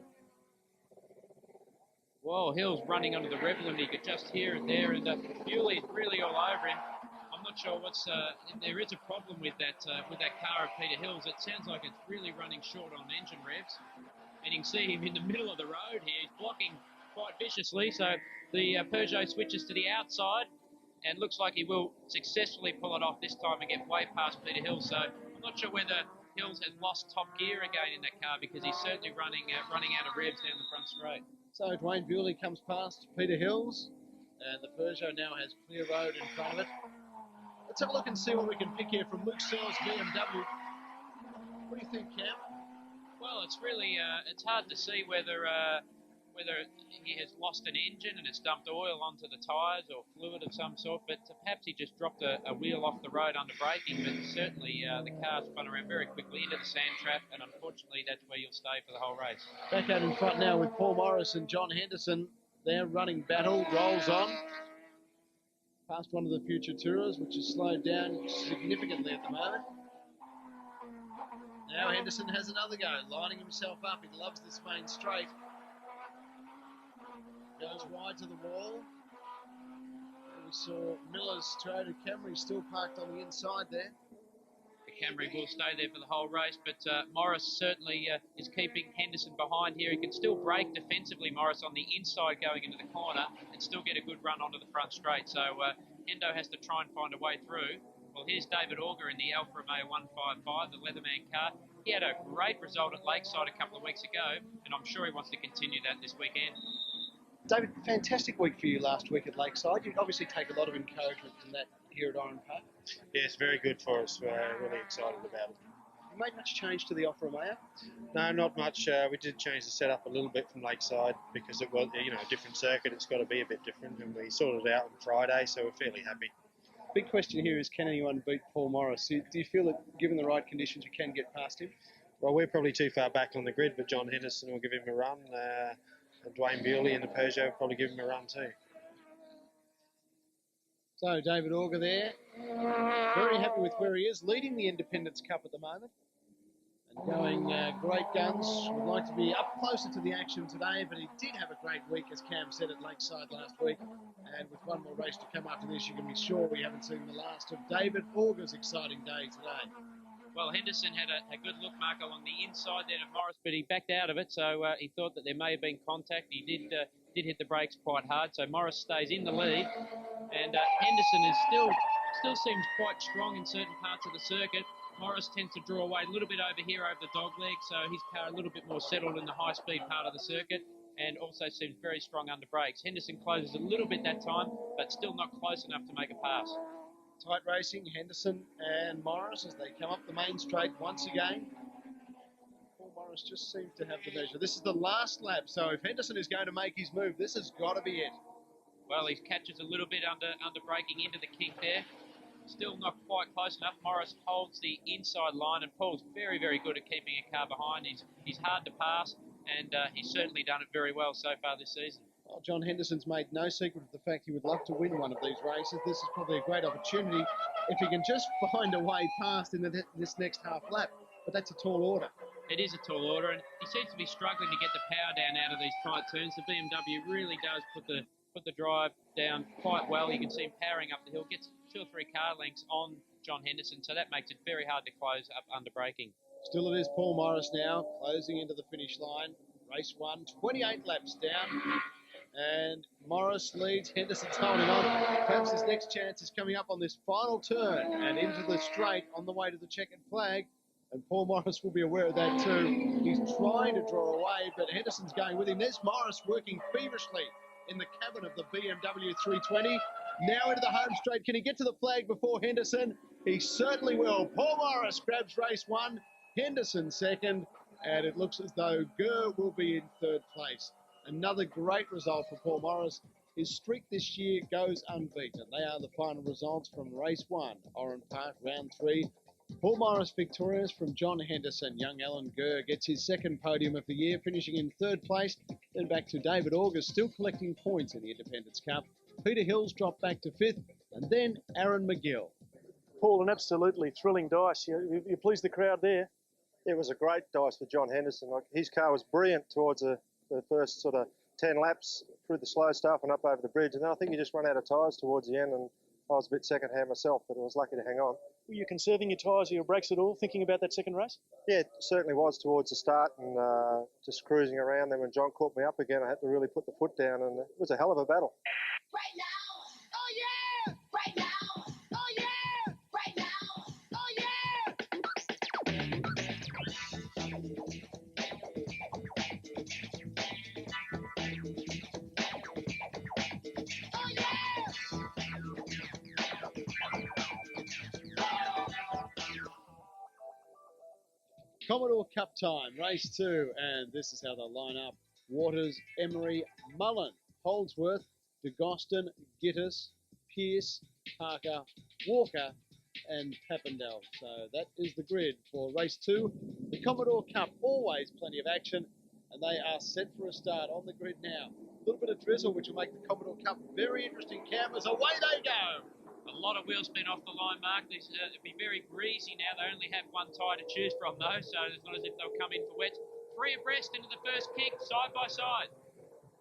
Whoa, Hills running onto the rebel, and he could just hear it there, and Bewley's really all over him. I'm not sure if there is a problem with that car of Peter Hills. It sounds like it's really running short on engine revs, and you can see him in the middle of the road here. He's blocking quite viciously, so the Peugeot switches to the outside, and looks like he will successfully pull it off this time and get way past Peter Hills. So I'm not sure whether Hills has lost top gear again in that car, because he's certainly running out of revs down the front straight. So Dwayne Bewley comes past Peter Hills, and the Peugeot now has clear road in front of it. Let's have a look and see what we can pick here from Luke Searle's BMW. What do you think, Cam? Well, it's really it's hard to see whether he has lost an engine and it's dumped oil onto the tyres or fluid of some sort, but perhaps he just dropped a wheel off the road under braking. But certainly the car spun around very quickly into the sand trap, and unfortunately that's where you'll stay for the whole race. Back out in front now with Paul Morris and John Henderson. Their running battle rolls on. Past one of the future tourers, which has slowed down significantly at the moment. Now Henderson has another go, lining himself up. He loves this main straight. Goes wide to the wall. We saw Miller's Toyota Camry still parked on the inside there. The Camry will stay there for the whole race, but Morris certainly is keeping Henderson behind here. He can still brake defensively, Morris, on the inside going into the corner and still get a good run onto the front straight. So Hendo has to try and find a way through. Well, here's David Auger in the Alfa Romeo 155, the Leatherman car. He had a great result at Lakeside a couple of weeks ago, and I'm sure he wants to continue that this weekend. David, fantastic week for you last week at Lakeside. You obviously take a lot of encouragement from that here at Oran Park. Yeah, it's very good for us. We're really excited about it. You made much change to the Alfa Romeo? No, not much. We did change the setup a little bit from Lakeside because it was, a different circuit. It's got to be a bit different, and we sorted it out on Friday, so we're fairly happy. Big question here is, can anyone beat Paul Morris? Do you feel that given the right conditions you can get past him? Well, we're probably too far back on the grid, but John Henderson will give him a run. And Dwayne Bewley and the Peugeot will probably give him a run too. So David Auger there, very happy with where he is, leading the Independence Cup at the moment. and going great guns. Would like to be up closer to the action today, but he did have a great week, as Cam said, at Lakeside last week. And with one more race to come after this, you can be sure we haven't seen the last of David Auger's exciting day today. Well, Henderson had a good look, Mark, along the inside there of Morris, but he backed out of it, so he thought that there may have been contact. He did hit the brakes quite hard, so Morris stays in the lead, and Henderson is still seems quite strong in certain parts of the circuit. Morris tends to draw away a little bit over here over the dog leg, so his car a little bit more settled in the high-speed part of the circuit, and also seems very strong under brakes. Henderson closes a little bit that time, but still not close enough to make a pass. Tight racing, Henderson and Morris as they come up the main straight once again. Paul Morris just seems to have the measure. This is the last lap, so if Henderson is going to make his move, this has got to be it. Well, he catches a little bit under braking into the kink there. Still not quite close enough. Morris holds the inside line, and Paul's very, very good at keeping a car behind. He's hard to pass, and he's certainly done it very well so far this season. Well, John Henderson's made no secret of the fact he would love to win one of these races. This is probably a great opportunity if he can just find a way past in this next half lap. But that's a tall order. It is a tall order, and he seems to be struggling to get the power down out of these tight turns. The BMW really does put the drive down quite well. You can see him powering up the hill, gets 2 or 3 car lengths on John Henderson, so that makes it very hard to close up under braking. Still it is Paul Morris now, closing into the finish line. Race 1, 28 laps down. And Morris leads, Henderson's holding on. Perhaps his next chance is coming up on this final turn and into the straight on the way to the checkered flag. And Paul Morris will be aware of that too. He's trying to draw away, but Henderson's going with him. There's Morris working feverishly in the cabin of the BMW 320. Now into the home straight. Can he get to the flag before Henderson? He certainly will. Paul Morris grabs race 1, Henderson second, and it looks as though Gurr will be in 3rd place. Another great result for Paul Morris. His streak this year goes unbeaten. They are the final results from race 1, Oran Park, round 3. Paul Morris victorious from John Henderson. Young Alan Gurr gets his 2nd podium of the year, finishing in 3rd place. Then back to David Auger, still collecting points in the Independence Cup. Peter Hills dropped back to 5th, and then Aaron McGill. Paul, an absolutely thrilling dice. You pleased the crowd there. It was a great dice for John Henderson. His car was brilliant towards the first sort of 10 laps through the slow stuff and up over the bridge. And then I think he just ran out of tyres towards the end, and I was a bit second-hand myself, but I was lucky to hang on. Were you conserving your tyres or your brakes at all, thinking about that second race? Yeah, it certainly was towards the start, and just cruising around. Then when John caught me up again, I had to really put the foot down, and it was a hell of a battle. Right now! Oh, yeah! Right now! Oh, yeah! Right now! Oh, yeah! Oh, yeah! Commodore Cup time, race 2, and this is how they'll line up. Waters, Emery, Mullen, Holdsworth, DeGoston, Gittis, Pearce, Parker, Walker, and Papendale. So that is the grid for race 2. The Commodore Cup, always plenty of action, and they are set for a start on the grid now. A little bit of drizzle, which will make the Commodore Cup very interesting. Cameras, away they go! A lot of wheel spin off the line, Mark. It'll be very greasy now. They only have one tyre to choose from, though, so it's not as if they'll come in for wets. 3 abreast into the first kick, side by side.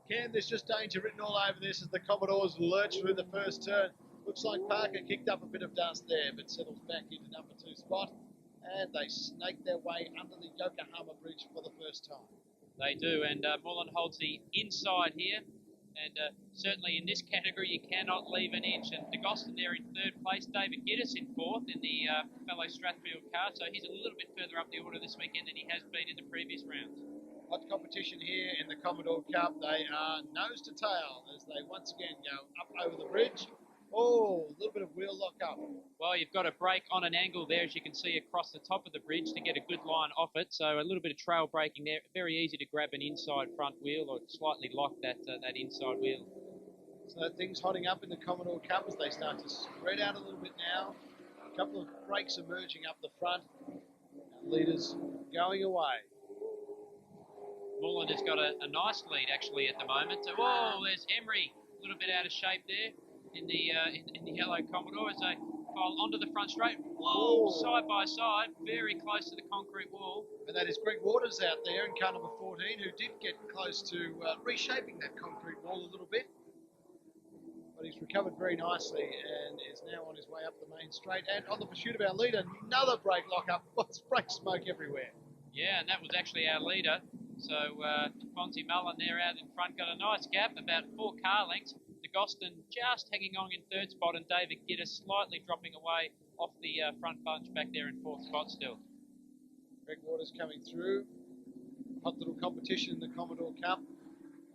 Cam, there's just danger written all over this as the Commodores lurch through the first turn. Looks like Parker kicked up a bit of dust there, but settles back into number 2 spot. And they snake their way under the Yokohama Bridge for the first time. They do, and Mullen holds the inside here. And certainly in this category, you cannot leave an inch. And DeGoston there in 3rd place. David Gittis in 4th in the fellow Strathfield car. So he's a little bit further up the order this weekend than he has been in the previous rounds. Hot competition here in the Commodore Cup. They are nose to tail as they once again go up over the bridge. Oh, a little bit of wheel lock up. Well, you've got to brake on an angle there, as you can see across the top of the bridge to get a good line off it. So a little bit of trail braking there. Very easy to grab an inside front wheel or slightly lock that inside wheel. So things hotting up in the Commodore Cup as they start to spread out a little bit now. A couple of brakes emerging up the front. Leaders going away. Mullen has got a nice lead actually at the moment. So, whoa, there's Emery, a little bit out of shape there in the yellow Commodore as they file onto the front straight. Whoa, side by side, very close to the concrete wall. And that is Greg Waters out there in car number 14, who did get close to reshaping that concrete wall a little bit. But he's recovered very nicely and is now on his way up the main straight. And on the pursuit of our leader, another brake lock-up. What's brake smoke everywhere? Yeah, and that was actually our leader. So Fonzie Mullen there out in front got a nice gap, about 4 car lengths. DeGoston just hanging on in 3rd spot, and David Giddis slightly dropping away off the front bunch back there in 4th spot still. Greg Waters coming through. Hot little competition in the Commodore Cup.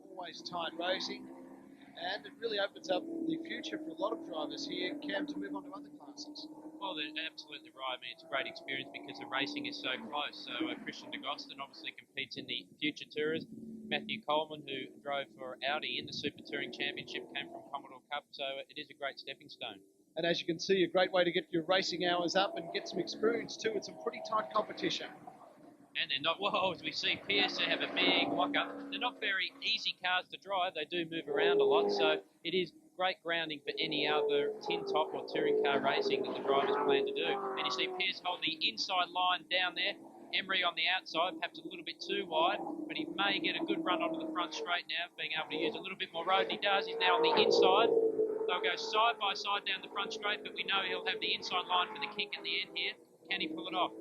Always tight racing. And it really opens up the future for a lot of drivers here, Cam, to move on to other classes. Well, they're absolutely right. I mean, it's a great experience because the racing is so close. So Christian DeGoston obviously competes in the Future Tourers. Matthew Coleman, who drove for Audi in the Super Touring Championship, came from Commodore Cup. So it is a great stepping stone. And as you can see, a great way to get your racing hours up and get some experience too. It's some pretty tight competition. And they're not, well, as we see Pierce, they have a big lock-up. They're not very easy cars to drive. They do move around a lot, so it is great grounding for any other tin top or touring car racing that the drivers plan to do. And you see Pierce hold the inside line down there. Emery on the outside, perhaps a little bit too wide, but he may get a good run onto the front straight now, being able to use a little bit more road. And he does. He's now on the inside. They'll go side by side down the front straight, but we know he'll have the inside line for the kick at the end here. Can he pull it off?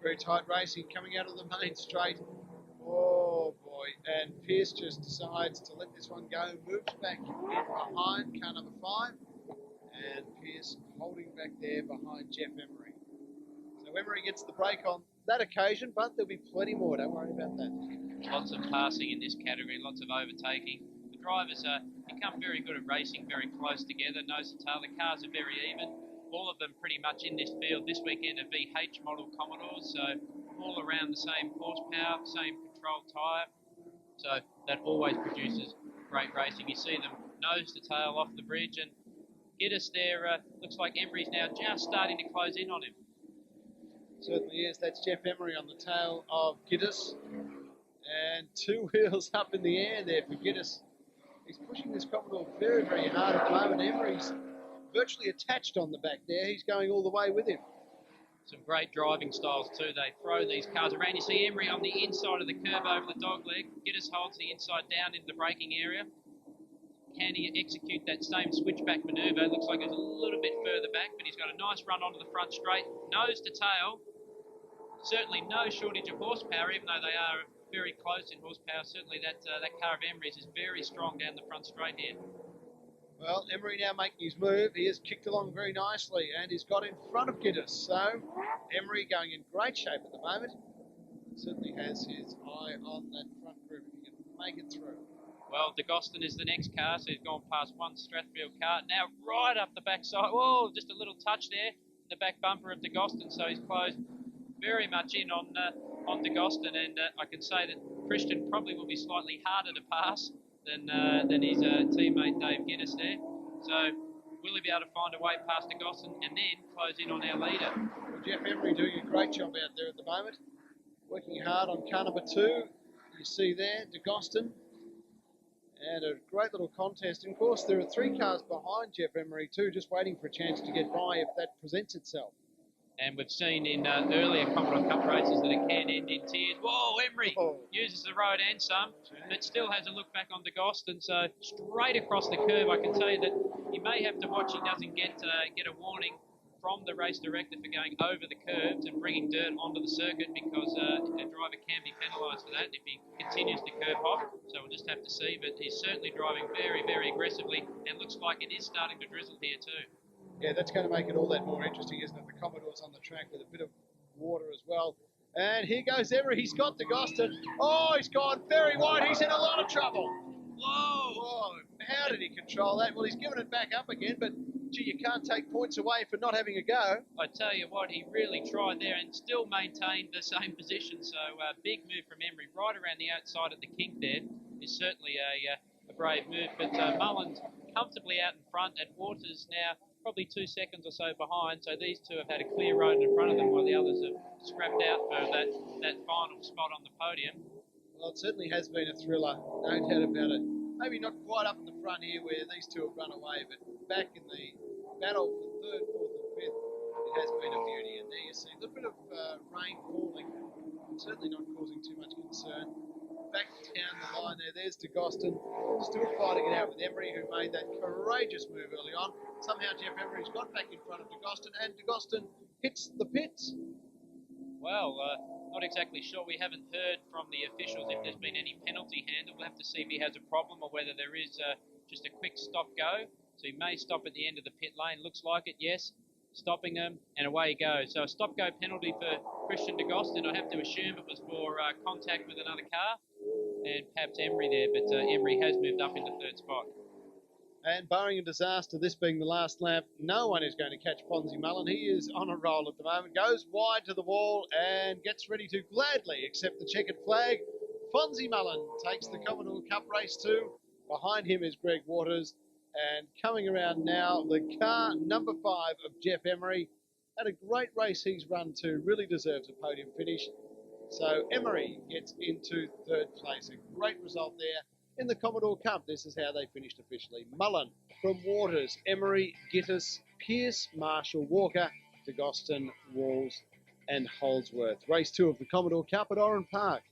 Very tight racing coming out of the main straight. Oh boy, and Pierce just decides to let this one go, moves back behind car number 5, and Pierce holding back there behind Jeff Emery. So Emery gets the break on that occasion, but there'll be plenty more, don't worry about that. Lots of passing in this category, lots of overtaking. The drivers become very good at racing very close together, nose to tail. The cars are very even. All of them pretty much in this field this weekend are VH model Commodores, so all around the same horsepower, same control tyre. So that always produces great racing. You see them nose to tail off the bridge, and Giddis there, looks like Emery's now just starting to close in on him. Certainly is. That's Jeff Emery on the tail of Giddis. And 2 wheels up in the air there for Giddis. He's pushing this Commodore very, very hard at the moment. Emery's virtually attached on the back there. He's going all the way with him. Some great driving styles too. They throw these cars around. You see Emery on the inside of the curve over the dog leg. Giddis holds the inside down into the braking area. Can he execute that same switchback manoeuvre? It looks like it's a little bit further back, but he's got a nice run onto the front straight. Nose to tail. Certainly no shortage of horsepower, even though they are very close in horsepower. Certainly that car of Emery's is very strong down the front straight here. Well, Emery now making his move. He has kicked along very nicely and he's got in front of Giddis. So Emery going in great shape at the moment. Certainly has his eye on that front group if he can make it through. Well, DeGoston is the next car, so he's gone past one Strathfield car. Now right up the backside. Whoa, just a little touch there in the back bumper of DeGoston. So he's closed very much in on DeGoston, and I can say that Christian probably will be slightly harder to pass than his teammate Dave Giddis there. So will he be able to find a way past DeGoston and then close in on our leader? Well, Jeff Emery doing a great job out there at the moment. Working hard on car number 2. You see there, DeGoston. And a great little contest. And of course, there are 3 cars behind Jeff Emery too, just waiting for a chance to get by if that presents itself. And we've seen in earlier Commodore Cup races that it can end in tears. Whoa, Emery uses the road and some, but still has a look back on DeGoston. So straight across the curve, I can tell you that he may have to watch he doesn't get a warning from the race director for going over the curbs and bringing dirt onto the circuit, because a driver can be penalised for that if he continues to curb hop. So we'll just have to see, but he's certainly driving very, very aggressively, and looks like it is starting to drizzle here too. Yeah, that's going to make it all that more interesting, isn't it? The Commodore's on the track with a bit of water as well. And here goes Emery. He's got DeGoston. Oh, he's gone very wide. He's in a lot of trouble. Whoa. How did he control that? Well, he's given it back up again, but gee, you can't take points away for not having a go. I tell you what, he really tried there and still maintained the same position. So big move from Emery right around the outside of the kink there is certainly a brave move. But Mullins comfortably out in front, and Waters now probably 2 seconds or so behind. So these two have had a clear road in front of them while the others have scrapped out for that final spot on the podium. Well, it certainly has been a thriller, no doubt about it. Maybe not quite up in the front here where these two have run away, but back in the battle for 3rd, 4th and 5th, it has been a beauty. And there you see a little bit of rain falling certainly not causing too much concern. Back down the line there, there's DeGoston, still fighting it out with Emery, who made that courageous move early on. Somehow Jeff Emery's got back in front of DeGoston, and DeGoston hits the pits. Well, not exactly sure. We haven't heard from the officials if there's been any penalty handed. We'll have to see if he has a problem or whether there is just a quick stop-go. So he may stop at the end of the pit lane. Looks like it, yes. Stopping him, and away he goes. So a stop-go penalty for Christian DeGoston. I have to assume it was for contact with another car, and perhaps Emery there, but Emery has moved up into third spot. And barring a disaster, this being the last lap, no one is going to catch Fonzie Mullen. He is on a roll at the moment, goes wide to the wall and gets ready to gladly accept the checkered flag. Fonzie Mullen takes the Commodore Cup Race 2. Behind him is Greg Waters. And coming around now, the car number 5 of Jeff Emery. Had a great race he's run to, really deserves a podium finish. So Emery gets into third place. A great result there in the Commodore Cup. This is how they finished officially. Mullen from Waters, Emery, Gittis, Pearce, Marshall, Walker, DeGoston, Walls and Holdsworth. Race 2 of the Commodore Cup at Oran Park.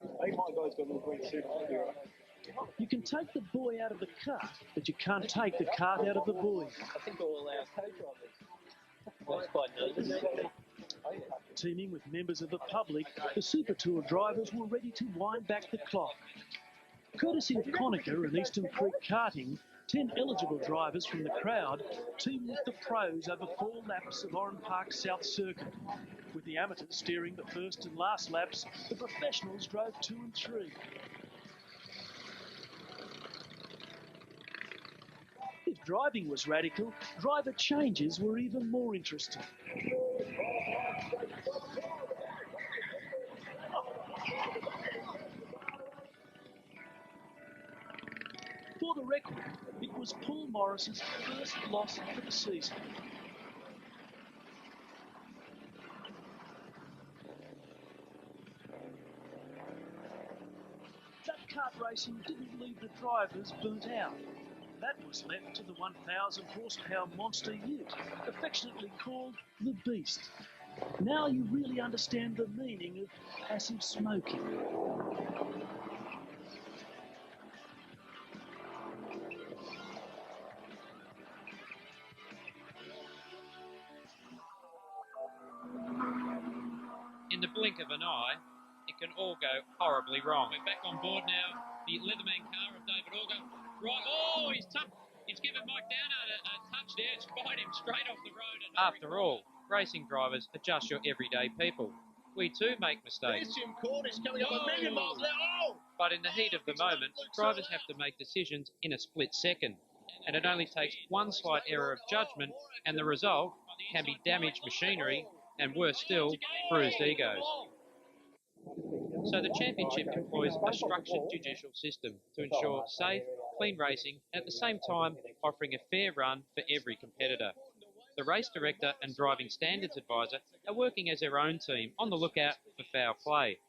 Hey, my guy's got a little green suit on here. You can take the boy out of the cart, but you can't take the cart out of the boy. I think all our co-drivers. I was quite nervous. Teaming with members of the public, the Super Tour drivers were ready to wind back the clock. Courtesy of Conacher and Eastern Creek Karting, 10 eligible drivers from the crowd teamed with the pros over 4 laps of Oran Park South Circuit. With the amateurs steering the first and last laps, the professionals drove 2 and 3. If driving was radical, driver changes were even more interesting. For the record, it was Paul Morris's first loss for the season. That kart racing didn't leave the drivers burnt out. That was left to the 1,000 horsepower monster ute, affectionately called the Beast. Now you really understand the meaning of passive smoking. In the blink of an eye, it can all go horribly wrong. We're back on board now. The Leatherman car of David Auger. Right, oh, he's tough. He's given Mike Downer a touch there. It's fired him straight off the road. After all, racing drivers are just your everyday people. We too make mistakes. There's Jim Cornish coming up a million miles an hour. But in the heat of the moment, drivers have to make decisions in a split second. And it only takes one slight error of judgment, and the result can be damaged machinery and, worse still, bruised egos. So the championship employs a structured judicial system to ensure safe, clean racing, and at the same time offering a fair run for every competitor. The race director and driving standards advisor are working as their own team on the lookout for foul play.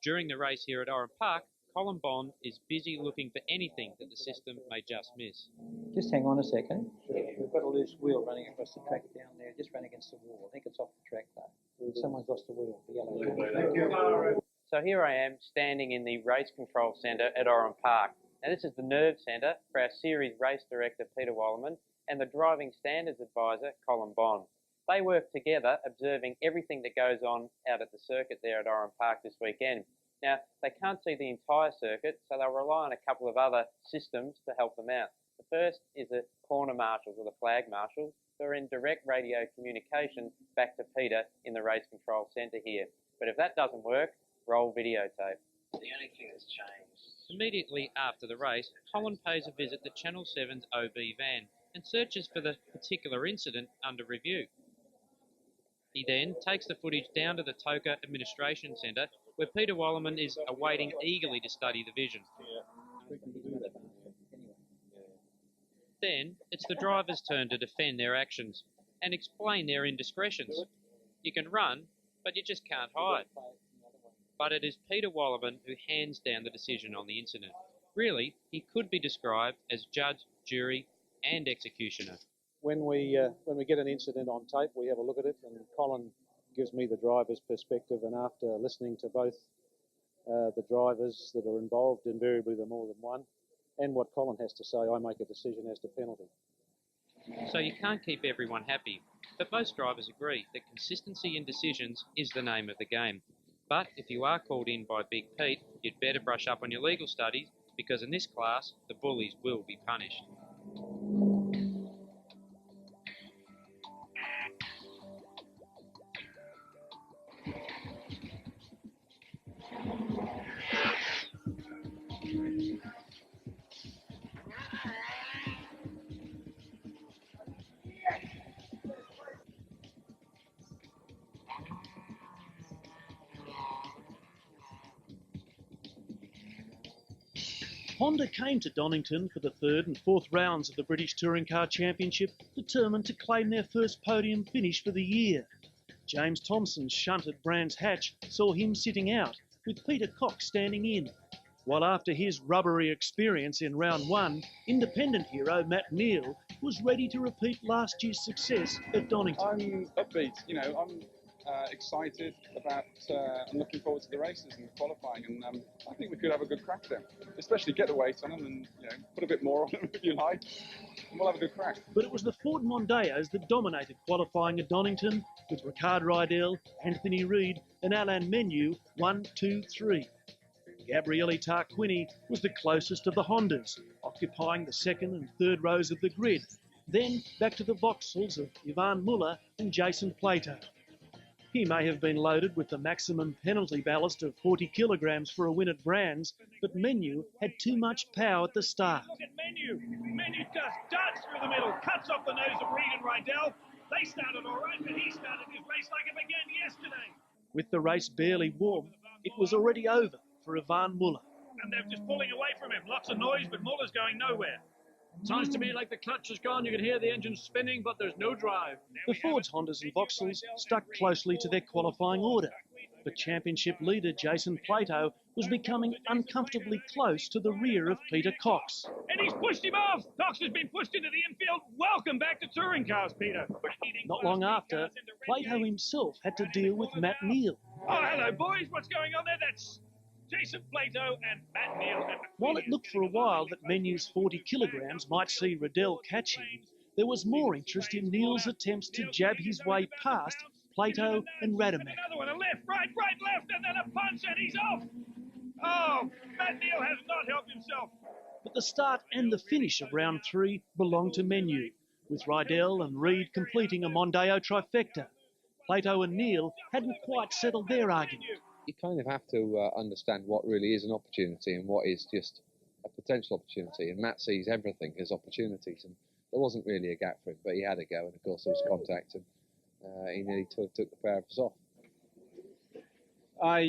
During the race here at Oran Park, Colin Bond is busy looking for anything that the system may just miss. Just hang on a second. We've got a loose wheel running across the track down there. Just ran against the wall. I think it's off the track though. Someone's lost the wheel. The yellow. Thank you. So here I am standing in the race control centre at Oran Park. Now this is the nerve centre for our series race director Peter Wallerman and the driving standards advisor Colin Bond. They work together observing everything that goes on out at the circuit there at Oran Park this weekend. Now they can't see the entire circuit, so they'll rely on a couple of other systems to help them out. The first is the corner marshals or the flag marshals who are in direct radio communication back to Peter in the race control centre here. But if that doesn't work, roll videotape. The only thing that's changed. Immediately after the race, Colin pays a visit to Channel 7's OB van and searches for the particular incident under review. He then takes the footage down to the TOCA Administration Centre where Peter Wallerman is awaiting eagerly to study the vision. Then it's the driver's turn to defend their actions and explain their indiscretions. You can run, but you just can't hide. But it is Peter Wallerman who hands down the decision on the incident. Really, he could be described as judge, jury and executioner. When we get an incident on tape, we have a look at it, and Colin gives me the driver's perspective, and after listening to both the drivers that are involved, invariably they're more than one, and what Colin has to say, I make a decision as to penalty. So you can't keep everyone happy, but most drivers agree that consistency in decisions is the name of the game. But if you are called in by Big Pete, you'd better brush up on your legal studies, because in this class, the bullies will be punished. Honda came to Donington for the third and fourth rounds of the British Touring Car Championship, determined to claim their first podium finish for the year. James Thompson's shunted Brands Hatch saw him sitting out, with Peter Cox standing in. While after his rubbery experience in round one, independent hero Matt Neal was ready to repeat last year's success at Donington. I'm upbeat, I'm excited about, I'm looking forward to the races and the qualifying, and I think we could have a good crack there, especially get the weight on them and put a bit more on them if you like, and we'll have a good crack. But it was the Ford Mondeos that dominated qualifying at Donington, with Ricard Rydell, Anthony Reid and Alain Menu 1, 2, 3. Gabriele Tarquini was the closest of the Hondas, occupying the second and third rows of the grid. Then back to the Vauxhalls of Ivan Muller and Jason Plato. He may have been loaded with the maximum penalty ballast of 40 kilograms for a win at Brands, but Menu had too much power at the start. Look at Menu. Menu just darts through the middle, cuts off the nose of Reid and Rydell. They started all right, but he started his race like it began yesterday. With the race barely warm, it was already over for Ivan Muller. And they're just pulling away from him. Lots of noise, but Muller's going nowhere. Sounds to me like the clutch is gone. You can hear the engine spinning, but there's no drive. The Fords, Hondas and Vauxhalls stuck closely to their qualifying order, but championship leader Jason Plato was becoming uncomfortably close to the rear of Peter Cox. And he's pushed him off. Cox has been pushed into the infield. Welcome back to touring cars, Peter. Not long after, Plato himself had to deal with Matt Neal. Oh, hello, boys. What's going on there? That's Jason Plato and Matt Neal. While it looked for a while that Menu's 40 kilograms might see Rydell catch him, there was more interest in Neal's attempts to jab his way past Plato and Rademacher. Another one, a left, right, left, and then a punch, and he's off. Oh, Matt Neal has not helped himself. But the start and the finish of round three belonged to Menu, with Rydell and Reid completing a Mondeo trifecta. Plato and Neal hadn't quite settled their argument. You kind of have to understand what really is an opportunity and what is just a potential opportunity. And Matt sees everything as opportunities, and there wasn't really a gap for him, but he had a go, and of course there was contact, and he nearly took the pair of us off. I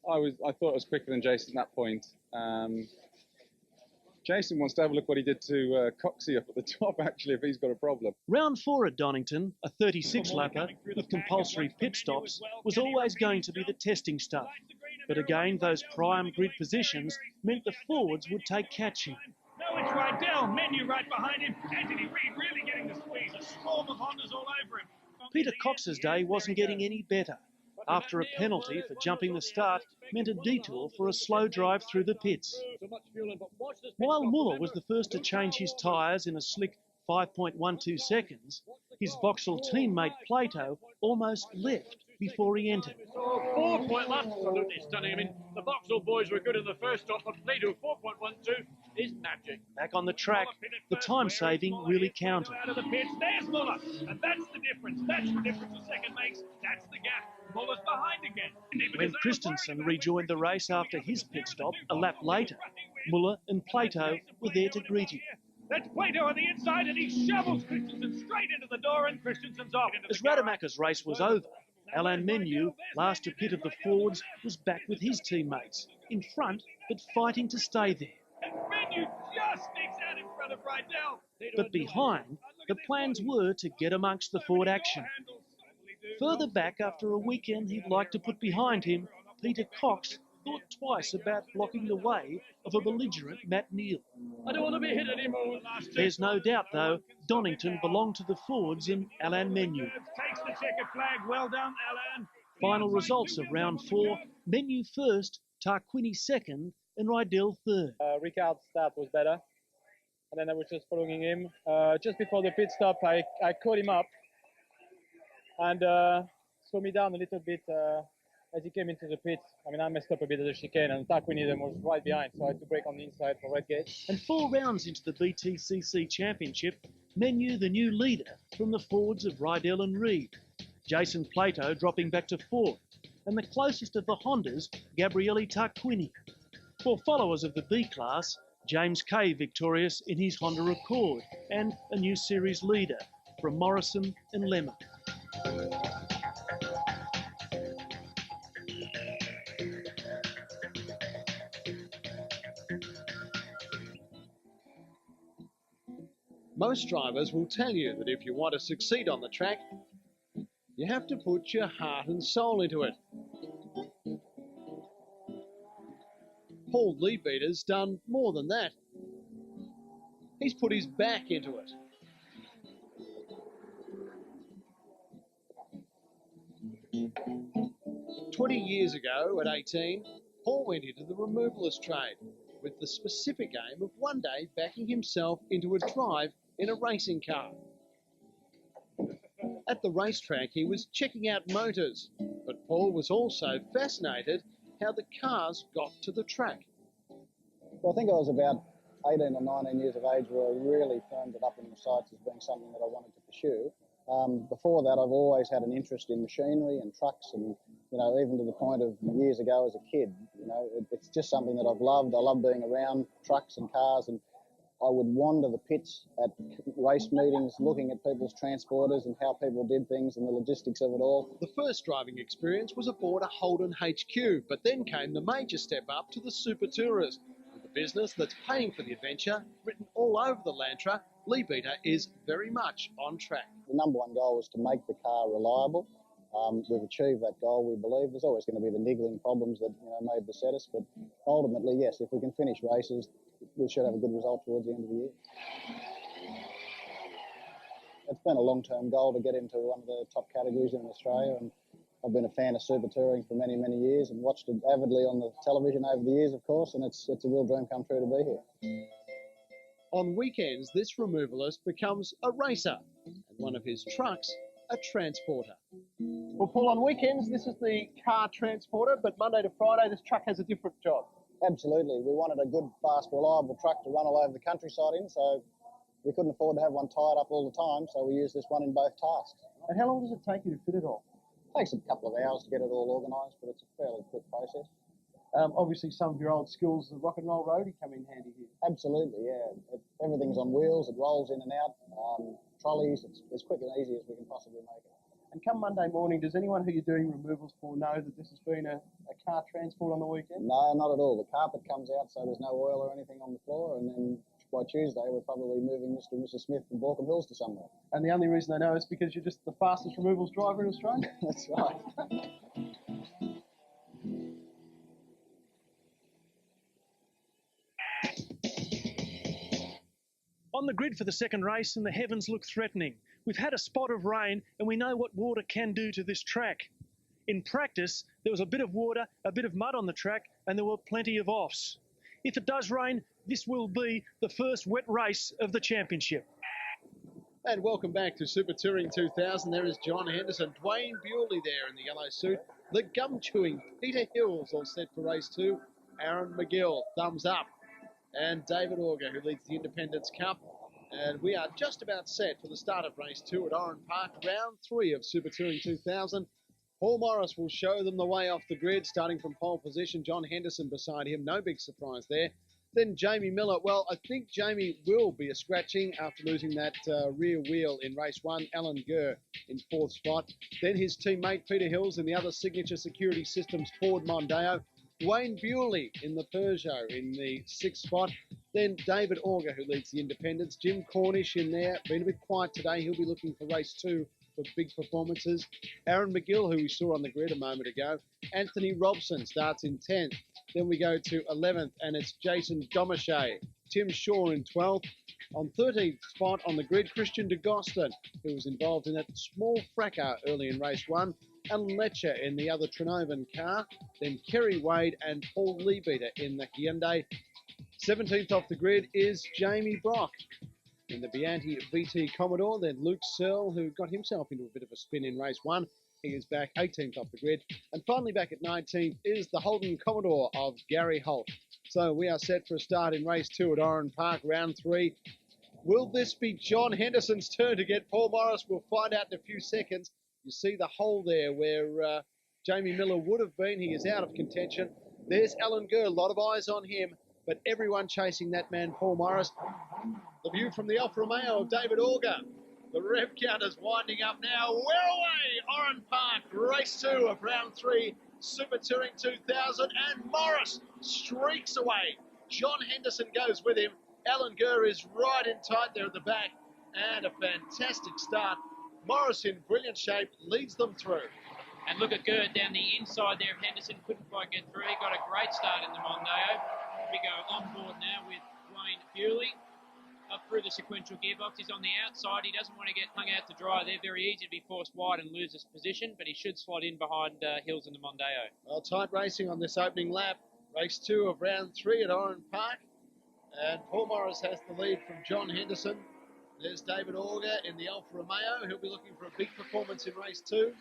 thought I was quicker than Jason at that point. Jason wants to have a look what he did to Coxey up at the top, actually, if he's got a problem. Round four at Donington, a 36-lapper with compulsory pit stops, was always going to be the testing stuff. But again, those prime grid positions meant the Fords would take catching. No, it's Rydell. Menu right behind him. Anthony Reid really getting the squeeze. A swarm of Hondas all over him. Peter Cox's day wasn't getting any better. After a penalty for jumping the start meant a detour for a slow drive through the pits. While Muller was the first to change his tyres in a slick 5.12 seconds, his Vauxhall teammate Plato almost left before he entered. 4-point lap, absolutely stunning. I mean, the Vauxhall boys were good in the first stop, but Plato 4.12 is magic. Back on the track, the time saving really counted. Out of the pits, there's Muller, and that's the difference. That's the difference the second makes. That's the gap. Muller's behind again. When Christensen rejoined the race after his pit stop a lap later, Muller and Plato were there to greet him. That's Plato on the inside, and he shovels Christensen straight into the door, and Christensen's off. As Rademacher's race was over, Alain Menu, last to pit of the Fords, was back with his teammates, in front but fighting to stay there. And Menu just sneaks out in front of Rydell. But behind, the plans were to get amongst the Ford action. Further back, after a weekend he'd like to put behind him, Peter Cox thought twice about blocking the way of a belligerent Matt Neal. I don't want to be hit anymore. Last There's no doubt, though, Donington belonged to the Fords and Alan Menu. Takes the checkered flag. Well done, Alan. Final results of round 4, Menu first, Tarquini second and Rydell third. Ricard's start was better, and then I was just following him. Just before the pit stop, I caught him up and slowed me down a little bit as he came into the pit. I mean, I messed up a bit of the chicane, and Tarquini then was right behind, so I had to brake on the inside for Redgate. And 4 rounds into the BTCC Championship, Menu the new leader from the Fords of Rydell and Reed. Jason Plato dropping back to 4th, and the closest of the Hondas, Gabriele Tarquini. For followers of the B-Class, James Kay victorious in his Honda Accord, and a new series leader from Morrison and Lemmer. Most drivers will tell you that if you want to succeed on the track, you have to put your heart and soul into it. Paul Leadbeater's done more than that. He's put his back into it. "20 years ago, at 18, Paul went into the removalist trade with the specific aim of one day backing himself into a drive in a racing car. At the racetrack, he was checking out motors, but Paul was also fascinated how the cars got to the track. Well, I think I was about 18 or 19 years of age where I really firmed it up in my sights as being something that I wanted to pursue. Before that, I've always had an interest in machinery and trucks, and even to the point of years ago as a kid, it's just something that I've loved. I love being around trucks and cars, and I would wander the pits at race meetings, looking at people's transporters and how people did things and the logistics of it all. The first driving experience was aboard a Holden HQ, but then came the major step up to the Super Tourers. With the business that's paying for the adventure written all over the Lantra, Leadbeater is very much on track. The number one goal was to make the car reliable. We've achieved that goal, we believe. There's always going to be the niggling problems that may beset us, but ultimately, yes, if we can finish races, we should have a good result towards the end of the year. It's been a long-term goal to get into one of the top categories in Australia, and I've been a fan of Super Touring for many, many years and watched it avidly on the television over the years, of course, and it's a real dream come true to be here. On weekends, this removalist becomes a racer, and one of his trucks, a transporter. Well, Paul, on weekends, this is the car transporter, but Monday to Friday, this truck has a different job. Absolutely. We wanted a good, fast, reliable truck to run all over the countryside in, so we couldn't afford to have one tied up all the time, so we used this one in both tasks. And how long does it take you to fit it all? It takes a couple of hours to get it all organised, but it's a fairly quick process. Obviously, some of your old skills, the rock and roll roadie, come in handy here. Absolutely, yeah. Everything's on wheels, it rolls in and out. Trolleys, it's as quick and easy as we can possibly make it. And come Monday morning, does anyone who you're doing removals for know that this has been a car transport on the weekend? No, not at all. The carpet comes out, so there's no oil or anything on the floor, and then by Tuesday, we're probably moving Mr. and Mrs. Smith from Borkham Hills to somewhere. And the only reason they know is because you're just the fastest removals driver in Australia? That's right. On the grid for the second race, and the heavens look threatening. We've had a spot of rain, and we know what water can do to this track. In practice, there was a bit of water, a bit of mud on the track, and there were plenty of offs. If it does rain, this will be the first wet race of the championship. And welcome back to Super Touring 2000. There is John Henderson, Dwayne Bewley there in the yellow suit, the gum-chewing Peter Hills all set for race 2, Aaron McGill, thumbs up, and David Auger, who leads the Independence Cup. And we are just about set for the start of race 2 at Oran Park, round 3 of Super Touring 2000. Paul Morris will show them the way off the grid, starting from pole position. John Henderson beside him, no big surprise there. Then Jamie Miller. Well, I think Jamie will be a scratching after losing that rear wheel in race 1. Ellender in 4th spot. Then his teammate Peter Hills in the other Signature Security Systems Ford Mondeo. Dwayne Bewley in the Peugeot in the 6th spot. Then David Auger, who leads the Independents. Jim Cornish in there, been a bit quiet today. He'll be looking for race 2 for big performances. Aaron McGill, who we saw on the grid a moment ago. Anthony Robson starts in 10th. Then we go to 11th, and it's Jason Domache. Tim Shaw in 12th. On 13th spot on the grid, Christian de Gosten, who was involved in that small fracas early in race 1. Alan Letcher in the other Trinovan car. Then Kerry Wade and Paul Leabeater in the Hyundai. 17th off the grid is Jamie Brock in the Bianchi VT Commodore. Then Luke Searle, who got himself into a bit of a spin in race 1. He is back 18th off the grid. And finally back at 19th is the Holden Commodore of Gary Holt. So we are set for a start in race 2 at Oran Park, round 3. Will this be John Henderson's turn to get Paul Morris? We'll find out in a few seconds. You see the hole there where Jamie Miller would have been. He is out of contention. There's Alan Gurr, a lot of eyes on him, but everyone chasing that man, Paul Morris. The view from the Alfa Romeo of David Auger. The rev counter's winding up now. We're away, Oran Park, race 2 of round 3, Super Touring 2000, and Morris streaks away. John Henderson goes with him. Alan Gurr is right in tight there at the back, and a fantastic start. Morris in brilliant shape leads them through. And look at Gurr down the inside there of Henderson, couldn't quite get through. He got a great start in the Mondeo. We go on board now with Wayne Bewley. Up through the sequential gearbox, he's on the outside. He doesn't want to get hung out to dry. They're very easy to be forced wide and lose his position, but he should slot in behind Hills in the Mondeo. Well, tight racing on this opening lap. Race 2 of round 3 at Oran Park. And Paul Morris has the lead from John Henderson. There's David Auger in the Alfa Romeo. He'll be looking for a big performance in race 2.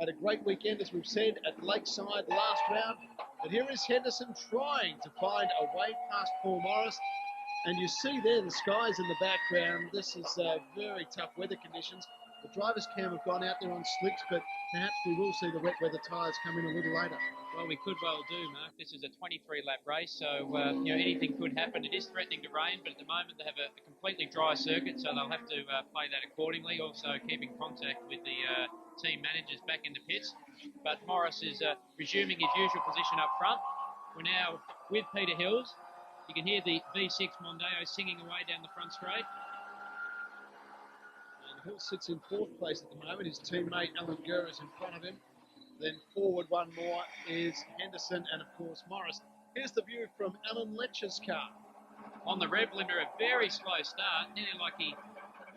Had a great weekend, as we've said, at Lakeside last round. But here is Henderson trying to find a way past Paul Morris. And you see there the skies in the background. This is very tough weather conditions. The driver's cam have gone out there on slicks, but perhaps we will see the wet weather tyres come in a little later. Well, we could well do, Mark. This is a 23-lap race, so anything could happen. It is threatening to rain, but at the moment they have a completely dry circuit, so they'll have to play that accordingly. Also, keep in contact with the team managers back in the pits. But Morris is resuming his usual position up front. We're now with Peter Hills. You can hear the V6 Mondeo singing away down the front straight. And Hills sits in 4th place at the moment. His teammate Alan Gurr is in front of him. Then forward one more is Henderson and, of course, Morris. Here's the view from Alan Letcher's car. On the rev limiter, a very slow start. Nearly like he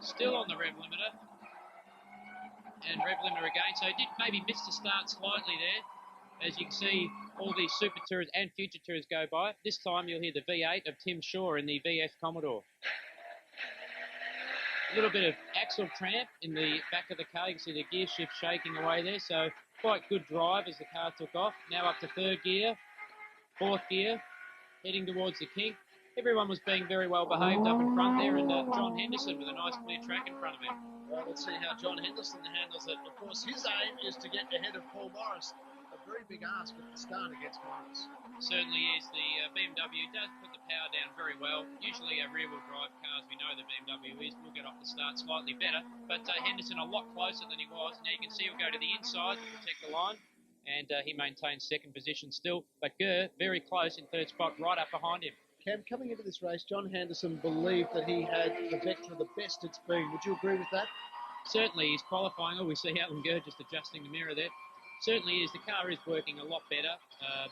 still on the rev limiter. And rev limiter again. So he did maybe miss the start slightly there. As you can see, all these Super Tours and Future Tours go by. This time you'll hear the V8 of Tim Shaw in the VF Commodore. A little bit of axle tramp in the back of the car. You can see the gear shift shaking away there. So quite good drive as the car took off. Now up to 3rd gear, 4th gear, heading towards the kink. Everyone was being very well behaved up in front there, and John Henderson with a nice clear track in front of him. Well, let's see how John Henderson handles it. Of course, his aim is to get ahead of Paul Morris. A very big ask at the start against Morris. Certainly is. The BMW does put the power down very well. Usually our rear-wheel drive cars, we know the BMW will get off the start slightly better, but Henderson a lot closer than he was. Now you can see he'll go to the inside to protect the line, and he maintains 2nd position still, but Gurr very close in 3rd spot, right up behind him. Cam, coming into this race, John Henderson believed that he had the Vectra the best it's been. Would you agree with that? Certainly, he's qualifying. We see Alan Gurr just adjusting the mirror there. Certainly is. The car is working a lot better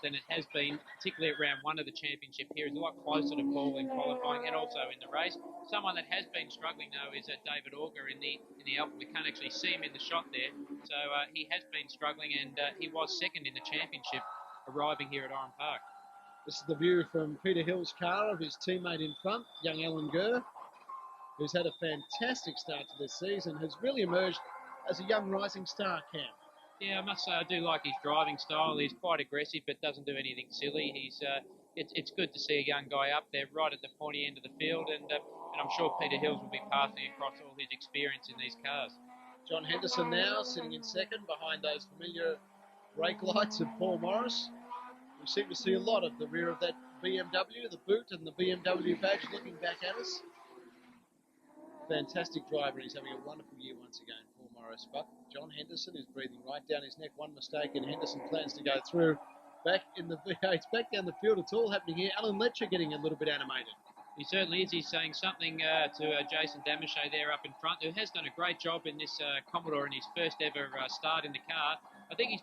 than it has been, particularly at round 1 of the championship. Here is a lot closer to Paul in qualifying and also in the race. Someone that has been struggling though is David Auger in the Alfa. We can't actually see him in the shot there, so he has been struggling, and he was 2nd in the championship, arriving here at Oran Park. This is the view from Peter Hill's car of his teammate in front, young Alan Gurr, who's had a fantastic start to this season, has really emerged as a young rising star, Cam. Yeah, I must say I do like his driving style. He's quite aggressive, but doesn't do anything silly. It's good to see a young guy up there right at the pointy end of the field, and I'm sure Peter Hills will be passing across all his experience in these cars. John Henderson now sitting in 2nd behind those familiar brake lights of Paul Morris. We seem to see a lot of the rear of that BMW, the boot and the BMW badge looking back at us. Fantastic driver. He's having a wonderful year once again, Paul Morris. But John Henderson is breathing right down his neck. One mistake and Henderson plans to go through. Back in the V8s, back down the field. It's all happening here. Alan Letcher getting a little bit animated. He certainly is. He's saying something to Jason Damachet there up in front, who has done a great job in this Commodore in his first ever start in the car. I think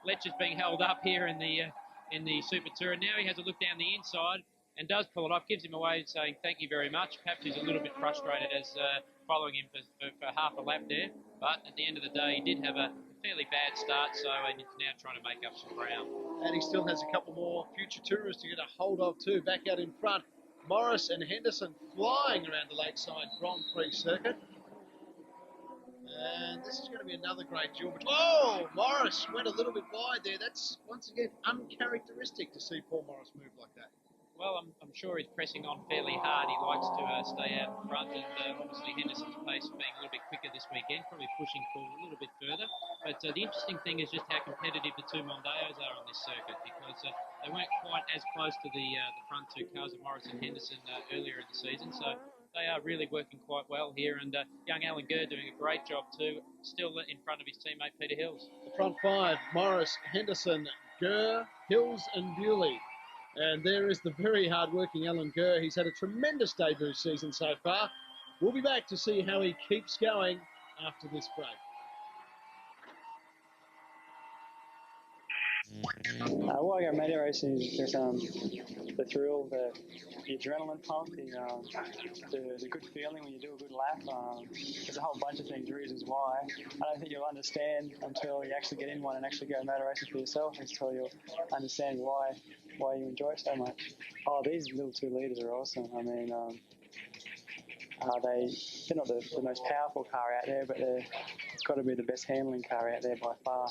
Letcher's being held up here in the in the Super Touring. Now he has a look down the inside and does pull it off, gives him away saying thank you very much. Perhaps he's a little bit frustrated as following him for half a lap there. But at the end of the day, he did have a fairly bad start, so he's now trying to make up some ground. And he still has a couple more future tourists to get a hold of too. Back out in front, Morris and Henderson flying around the Lakeside Grand Prix circuit. And this is going to be another great duel. Oh, Morris went a little bit wide there. That's, once again, uncharacteristic to see Paul Morris move like that. Well, I'm sure he's pressing on fairly hard. He likes to stay out in front, and obviously Henderson's pace being a little bit quicker this weekend, probably pushing Paul a little bit further. But the interesting thing is just how competitive the two Mondeos are on this circuit, because they weren't quite as close to the front two cars of Morris and Henderson earlier in the season. So they are really working quite well here, and young Alan Gurr doing a great job too, still in front of his teammate Peter Hills. The front five, Morris, Henderson, Gurr, Hills and Bewley. And there is the very hard-working Alan Gurr. He's had a tremendous debut season so far. We'll be back to see how he keeps going after this break. Why I go media racing is just the thrill, the adrenaline pump, the good feeling when you do a good lap. There's a whole bunch of things, reasons why. I don't think you'll understand until you actually get in one and actually go motor racing for yourself, until you'll understand why you enjoy it so much. Oh, these little 2 litres are awesome. I mean, they're not the most powerful car out there, but they've got to be the best handling car out there by far.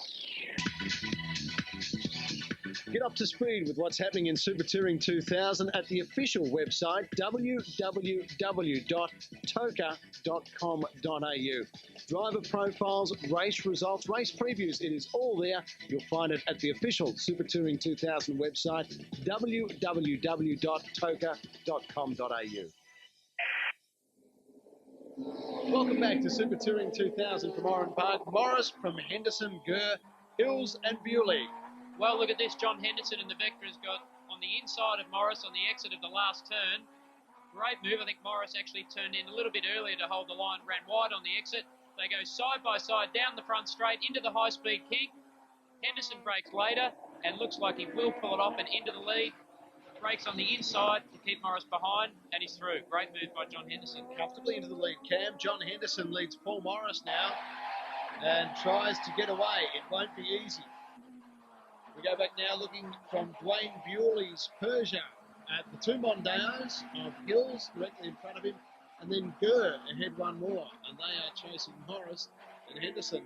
Get up to speed with what's happening in Super Touring 2000 at the official website, www.toca.com.au. Driver profiles, race results, race previews, it is all there. You'll find it at the official Super Touring 2000 website, www.toca.com.au. Welcome back to Super Touring 2000 from Oran Park. Morris from Henderson, Gurr, Hills and Bewley. Well, look at this. John Henderson and the Vector has got on the inside of Morris on the exit of the last turn. Great move. I think Morris actually turned in a little bit earlier to hold the line, ran wide on the exit. They go side by side down the front straight into the high-speed kick. Henderson brakes later and looks like he will pull it off and into the lead. Brakes on the inside to keep Morris behind, and he's through. Great move by John Henderson. Comfortably into the lead, Cam. John Henderson leads Paul Morris now and tries to get away. It won't be easy. We go back now looking from Dwayne Bewley's Peugeot at the two Mondeos of Hills directly in front of him, and then Gurr ahead one more, and they are chasing Morris and Henderson.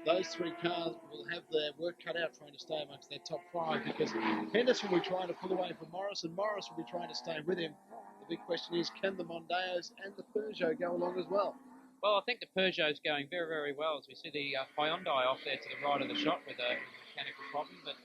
Those three cars will have their work cut out trying to stay amongst their top five, because Henderson will be trying to pull away from Morris, and Morris will be trying to stay with him. The big question is, can the Mondeos and the Peugeot go along as well? Well, I think the Peugeot's going very, very well, as we see the Hyundai off there to the right of the shot with a mechanical problem. But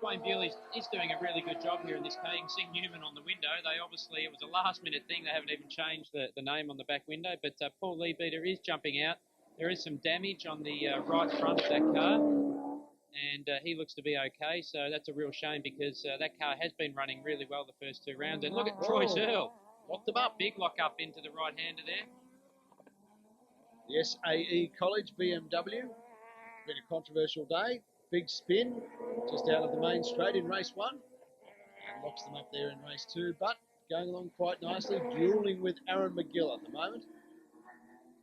Dwayne Bewley is doing a really good job here in this car. You can see Newman on the window. They obviously, it was a last-minute thing. They haven't even changed the name on the back window. But Paul Leadbeater is jumping out. There is some damage on the right front of that car, and he looks to be okay. So that's a real shame, because that car has been running really well the first two rounds. And look at Troy Searle. Locked them up. Big lock up into the right-hander there. The SAE College BMW. Been a controversial day. Big spin just out of the main straight in race one. And locks them up there in race two. But going along quite nicely. Dueling with Aaron McGill at the moment.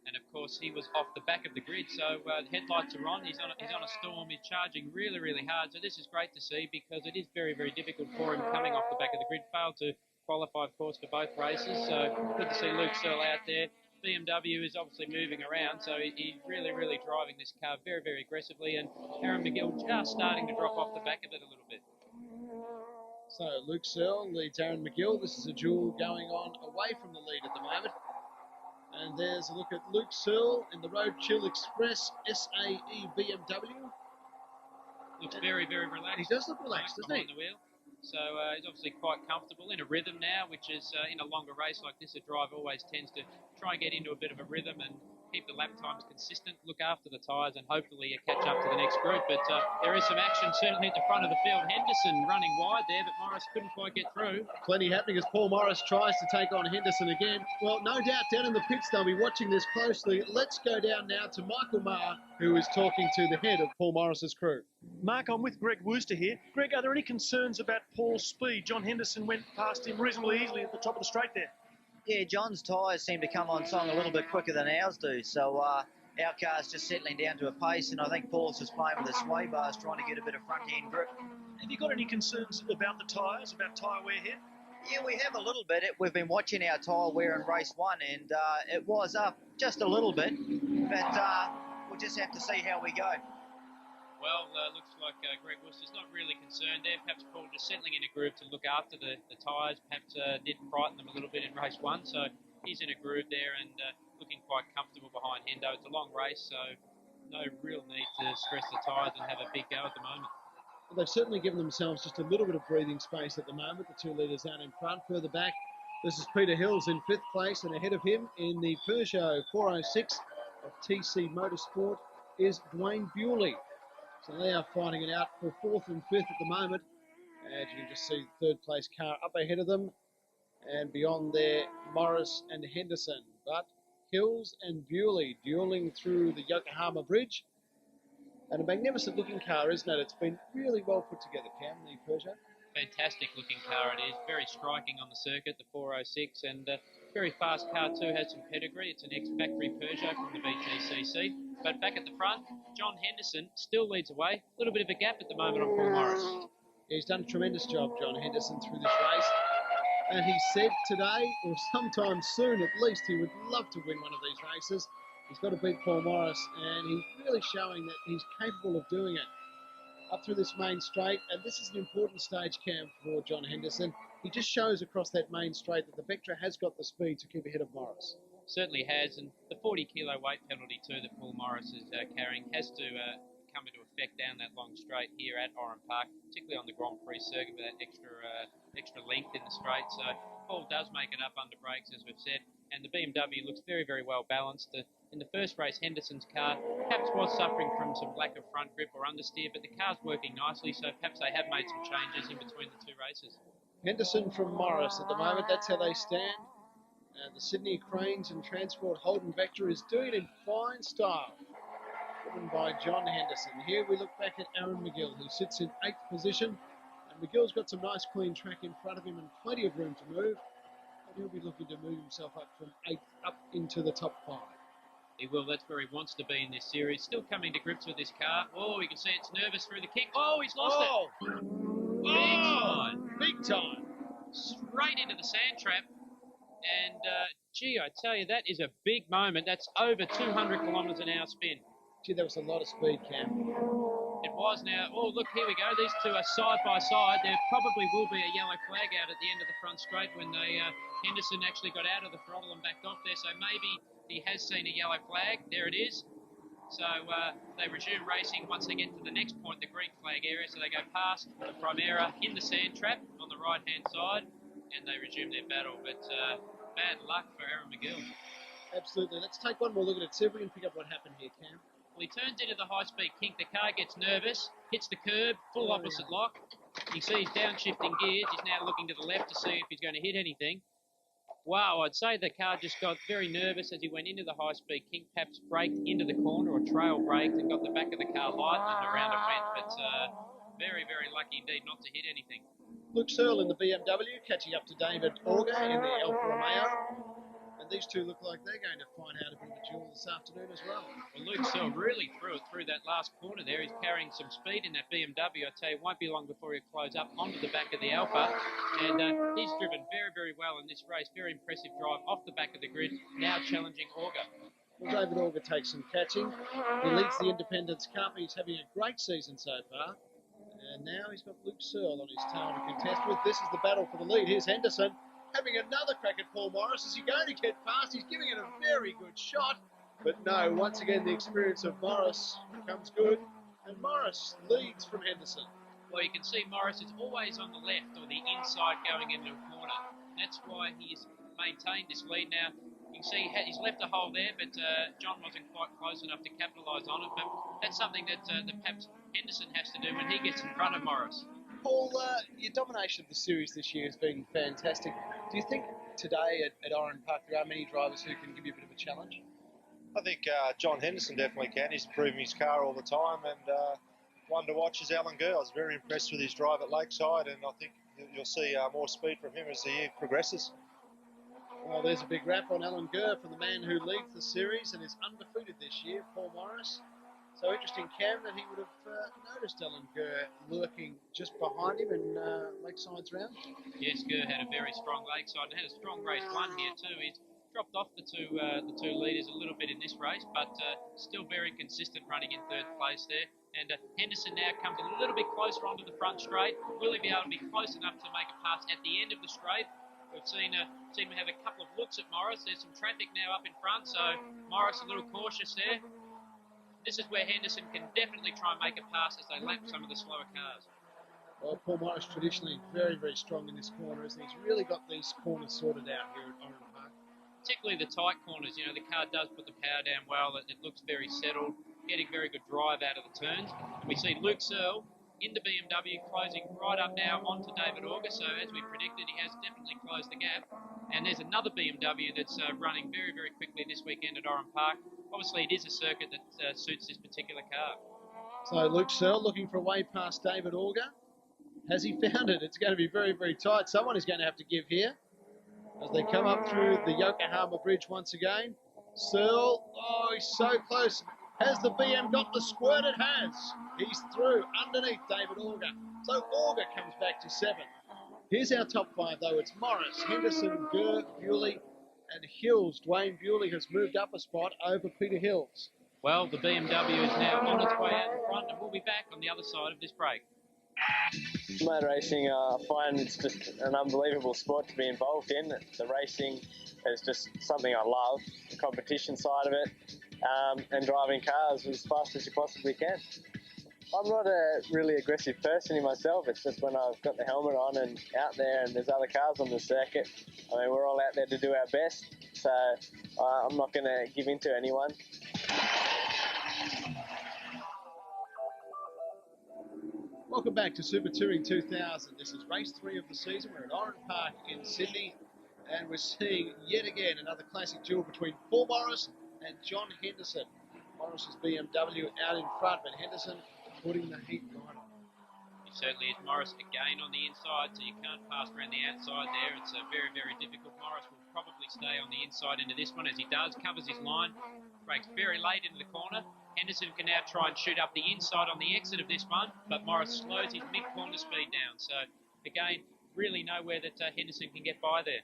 And of course, he was off the back of the grid, so the headlights are on. He's on a storm. He's charging really, really hard. So this is great to see, because it is very, very difficult for him coming off the back of the grid. Failed to qualify, of course, for both races. So good to see Luke Searle out there. BMW is obviously moving around, so he's really, really driving this car very, very aggressively. And Aaron McGill just starting to drop off the back of it a little bit. So Luke Searle leads Aaron McGill. This is a duel going on away from the lead at the moment. And there's a look at Luke Searle in the Road Chill Express SAE BMW. Looks very, very relaxed. He does look relaxed, doesn't he? Behind the wheel. So he's obviously quite comfortable in a rhythm now, which is in a longer race like this, a driver always tends to try and get into a bit of a rhythm and keep the lap times consistent, look after the tyres, and hopefully you catch up to the next group. But there is some action certainly at the front of the field. Henderson running wide there, but Morris couldn't quite get through. Plenty happening as Paul Morris tries to take on Henderson again. Well, no doubt down in the pits they'll be watching this closely. Let's go down now to Michael Maher, who is talking to the head of Paul Morris's crew. Mark, I'm with Greg Wooster here. Greg, are there any concerns about Paul's speed? John Henderson went past him reasonably easily at the top of the straight there. Yeah, John's tyres seem to come on song a little bit quicker than ours do, so our car's just settling down to a pace, and I think Paul's just playing with the sway bars, trying to get a bit of front-end grip. Have you got any concerns about the tyres, about tyre wear here? Yeah, we have a little bit. We've been watching our tyre wear in race 1, and it was up just a little bit, but we'll just have to see how we go. Well, looks like Greg Worcester's not really concerned there. Perhaps Paul just settling in a groove to look after the tyres. Perhaps did frighten them a little bit in race 1, so he's in a groove there and looking quite comfortable behind Hendo. It's a long race, so no real need to stress the tyres and have a big go at the moment. Well, they've certainly given themselves just a little bit of breathing space at the moment. The 2 leaders out in front. Further back, this is Peter Hills in 5th place, and ahead of him in the Peugeot 406 of TC Motorsport is Dwayne Bewley. So they are fighting it out for 4th and 5th at the moment. As you can just see, the 3rd place car up ahead of them. And beyond there, Morris and Henderson. But Hills and Bewley dueling through the Yokohama Bridge. And a magnificent looking car, isn't it? It's been really well put together, Cam, the Peugeot. Fantastic looking car it is. Very striking on the circuit, the 406. And very fast car too, has some pedigree. It's an ex-factory Peugeot from the BTCC. But back at the front, John Henderson still leads away. A little bit of a gap at the moment on Paul Morris. He's done a tremendous job, John Henderson, through this race. And he said today, or sometime soon at least, he would love to win one of these races. He's got to beat Paul Morris, and he's really showing that he's capable of doing it. Up through this main straight, and this is an important stage, Cam, for John Henderson. He just shows across that main straight that the Vectra has got the speed to keep ahead of Morris. Certainly has, and the 40-kilo weight penalty too that Paul Morris is carrying has to come into effect down that long straight here at Oran Park, particularly on the Grand Prix circuit with that extra length in the straight. So Paul does make it up under brakes, as we've said, and the BMW looks very, very well balanced. In the first race, Henderson's car perhaps was suffering from some lack of front grip or understeer, but the car's working nicely, so perhaps they have made some changes in between the 2 races. Henderson from Morris at the moment, that's how they stand. The Sydney Cranes and Transport Holden Vector is doing it in fine style, driven by John Henderson. Here we look back at Aaron McGill, who sits in 8th position. And McGill's got some nice clean track in front of him and plenty of room to move. And he'll be looking to move himself up from 8th up into the top 5. He will, that's where he wants to be in this series. Still coming to grips with this car. Oh, you can see it's nervous through the kick. Oh, he's lost it. Big time. Big time. Straight into the sand trap. And, gee, I tell you, that is a big moment. That's over 200 kilometres an hour spin. Gee, that was a lot of speed, Cam. It was now. Oh, look, here we go. These two are side by side. There probably will be a yellow flag out at the end of the front straight when Henderson actually got out of the throttle and backed off there. So maybe he has seen a yellow flag. There it is. So they resume racing once they get to the next point, the green flag area. So they go past the Primera in the sand trap on the right-hand side, and they resume their battle. But bad luck for Aaron McGill. Absolutely. Let's take one more look at it. See if we can pick up what happened here, Cam. Well, he turns into the high-speed kink. The car gets nervous, hits the curb, full opposite lock. You see he's downshifting gears. He's now looking to the left to see if he's going to hit anything. Wow, I'd say the car just got very nervous as he went into the high-speed kink, perhaps braked into the corner or trail braked and got the back of the car light and around it went. But very, very lucky indeed not to hit anything. Luke Searle in the BMW catching up to David Auger in the Alfa Romeo. And these two look like they're going to find out a bit of a duel this afternoon as well. Well, Luke Searle really threw it through that last corner there. He's carrying some speed in that BMW. I tell you, it won't be long before he'll close up onto the back of the Alfa. And he's driven very, very well in this race. Very impressive drive off the back of the grid, now challenging Auger. Well, David Auger takes some catching. He leads the Independence Cup. He's having a great season so far. And now he's got Luke Searle on his tail to contest with. This is the battle for the lead. Here's Henderson having another crack at Paul Morris. Is he going to get past? He's giving it a very good shot. But no, once again, the experience of Morris becomes good. And Morris leads from Henderson. Well, you can see Morris is always on the left or the inside going into a corner. That's why he's maintained this lead now. You can see he's left a hole there, but John wasn't quite close enough to capitalise on it. But that's something that perhaps Henderson has to do when he gets in front of Morris. Paul, your domination of the series this year has been fantastic. Do you think today at Oran Park there are many drivers who can give you a bit of a challenge? I think John Henderson definitely can. He's improving his car all the time, and one to watch is Ellender. I was very impressed with his drive at Lakeside, and I think you'll see more speed from him as the year progresses. Well, there's a big rap on Ellender from the man who leads the series and is undefeated this year, Paul Morris. So interesting, Cam, that he would have noticed Ellender lurking just behind him in Lakeside's round. Yes, Gurr had a very strong Lakeside and had a strong race one here too. He's dropped off the two leaders a little bit in this race, but still very consistent, running in third place there. And Henderson now comes a little bit closer onto the front straight. Will he be able to be close enough to make a pass at the end of the straight? We've seen him have a couple of looks at Morris. There's some traffic now up in front, so Morris a little cautious there. This is where Henderson can definitely try and make a pass as they lap some of the slower cars. Well, Paul Morris traditionally very, very strong in this corner, isn't he? He's really got these corners sorted out here at Oran Park. Particularly the tight corners, you know, the car does put the power down well. It looks very settled, getting very good drive out of the turns. And we see Luke Searle in the BMW closing right up now onto David Auger. So as we predicted, he has definitely closed the gap. And there's another BMW that's running very, very quickly this weekend at Oran Park. Obviously, it is a circuit that suits this particular car. So Luke Searle looking for a way past David Auger. Has he found it? It's going to be very, very tight. Someone is going to have to give here as they come up through the Yokohama Bridge once again. Searle, oh, he's so close. Has the BM got the squirt? It has. He's through underneath David Auger. So Auger comes back to 7. Here's our top 5, though. It's Morris, Henderson, Gurr, Bewley, and Hills. Dwayne Bewley has moved up a spot over Peter Hills. Well, the BMW is now on its way out in front, and we'll be back on the other side of this break. Motor racing, I find it's just an unbelievable sport to be involved in. The racing is just something I love, the competition side of it, and driving cars as fast as you possibly can. I'm not a really aggressive person in myself. It's just when I've got the helmet on and out there and there's other cars on the circuit, I mean, we're all out there to do our best, so I'm not going to give in to anyone. Welcome back to Super Touring 2000. This is race 3 of the season. We're at Oran Park in Sydney, and we're seeing yet again another classic duel between Paul Morris and John Henderson. Morris's BMW out in front, but Henderson putting the heat right on. He certainly is. Morris again on the inside, so you can't pass around the outside there. It's very, very difficult. Morris will probably stay on the inside into this one, as he does, covers his line, brakes very late into the corner. Henderson can now try and shoot up the inside on the exit of this one, but Morris slows his mid-corner speed down. So, again, really nowhere that Henderson can get by there.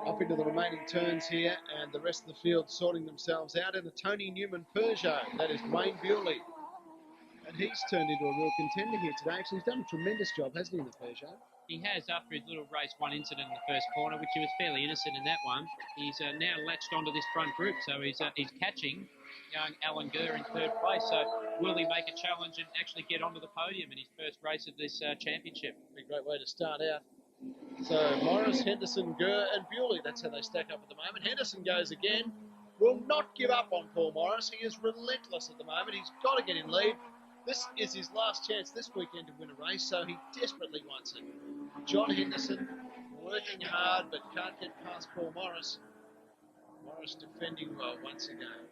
Up into the remaining turns here, and the rest of the field sorting themselves out in the Tony Newman Peugeot. That is Dwayne Bewley. And he's turned into a real contender here today. Actually, he's done a tremendous job, hasn't he, in the Peugeot? He has, after his little race 1 incident in the first corner, which he was fairly innocent in that one. He's now latched onto this front group, so he's catching young Ellender in 3rd place. So will he make a challenge and actually get onto the podium in his first race of this championship? Be a great way to start out. So Morris, Henderson, Gurr and Bewley, that's how they stack up at the moment. Henderson goes again, will not give up on Paul Morris. He is relentless at the moment. He's got to get in lead. This is his last chance this weekend to win a race, so he desperately wants it. John Henderson working hard but can't get past Paul Morris. Morris defending well once again.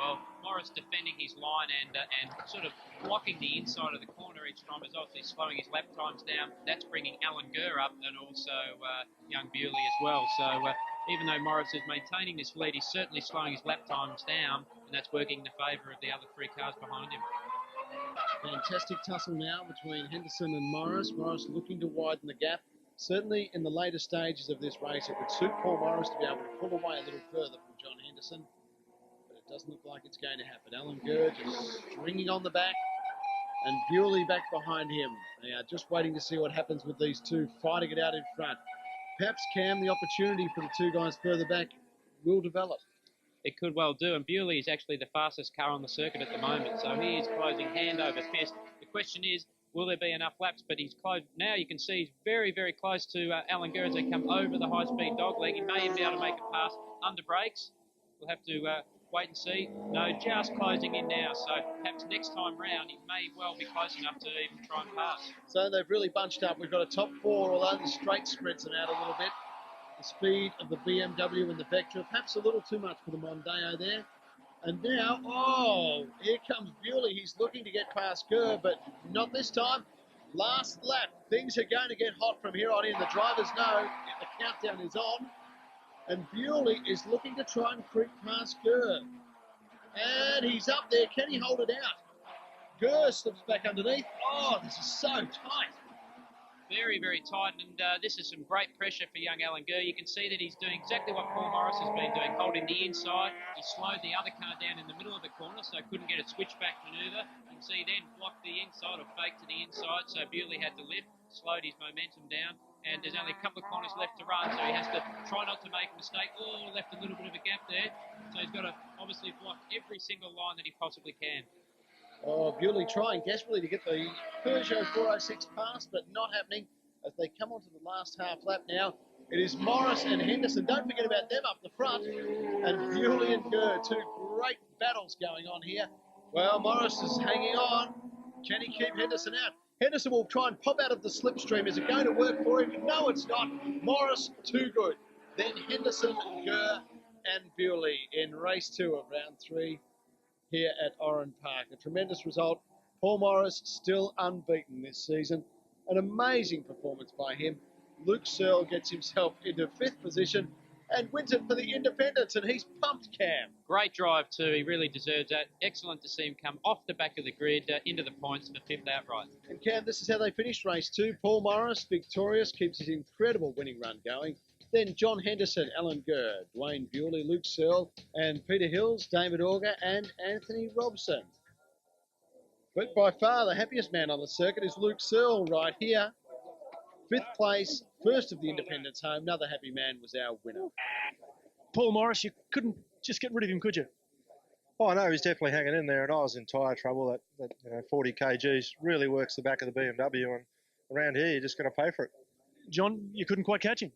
Well, Morris defending his line and sort of blocking the inside of the corner each time is obviously slowing his lap times down. That's bringing Ellender up and also young Bewley as well. So even though Morris is maintaining this lead, he's certainly slowing his lap times down, and that's working in the favour of the other 3 cars behind him. Fantastic tussle now between Henderson and Morris. Morris looking to widen the gap. Certainly in the later stages of this race, it would suit Paul Morris to be able to pull away a little further from John Henderson. But it doesn't look like it's going to happen. Ellender just stringing on the back, and Bewley back behind him. They are just waiting to see what happens with these two fighting it out in front. Perhaps, Cam, the opportunity for the 2 guys further back will develop. It could well do, and Bewley is actually the fastest car on the circuit at the moment, so he is closing hand over fist. The question is, will there be enough laps? But he's close. Now you can see he's very, very close to Ellender as they come over the high-speed dogleg. He may even be able to make a pass under brakes. We'll have to wait and see. No, just closing in now. So perhaps next time round he may well be close enough to even try and pass. So they've really bunched up. We've got a top four, although the straight spreads them out a little bit. The speed of the BMW and the Vectra, perhaps a little too much for the Mondeo there. And now, oh, here comes Bewley. He's looking to get past Gurr, but not this time. Last lap. Things are going to get hot from here on in. The drivers know the countdown is on. And Bewley is looking to try and creep past Gurr. And he's up there. Can he hold it out? Gurr slips back underneath. Oh, this is so tight. Very, very tight, and this is some great pressure for young Ellender. You can see that he's doing exactly what Paul Morris has been doing, holding the inside. He slowed the other car down in the middle of the corner, so couldn't get a switchback manoeuvre. You can see he then blocked the inside or faked to the inside, so Bewley had to lift, slowed his momentum down, and there's only a couple of corners left to run, so he has to try not to make a mistake. Oh, left a little bit of a gap there, so he's got to obviously block every single line that he possibly can. Oh, Bewley trying desperately to get the Peugeot 406 past, but not happening as they come onto the last half lap now. It is Morris and Henderson. Don't forget about them up the front. And Bewley and Gurr, two great battles going on here. Well, Morris is hanging on. Can he keep Henderson out? Henderson will try and pop out of the slipstream. Is it going to work for him? No, it's not. Morris, too good. Then Henderson, Gurr, and Bewley in race 2 of round 3. Here at Oran Park. A tremendous result. Paul Morris still unbeaten this season. An amazing performance by him. Luke Searle gets himself into 5th position and wins it for the Independents, and he's pumped, Cam. Great drive too. He really deserves that. Excellent to see him come off the back of the grid into the points for 5th outright. And Cam, this is how they finished race 2. Paul Morris, victorious, keeps his incredible winning run going. Then John Henderson, Ellender, Dwayne Bewley, Luke Searle, and Peter Hills, David Auger, and Anthony Robson. But by far the happiest man on the circuit is Luke Searle right here. 5th place, first of the Independents home. Another happy man was our winner. Paul Morris, you couldn't just get rid of him, could you? Oh, no, he's definitely hanging in there, and I was in tyre trouble. That 40 kgs really works the back of the BMW, and around here you're just going to pay for it. John, you couldn't quite catch him?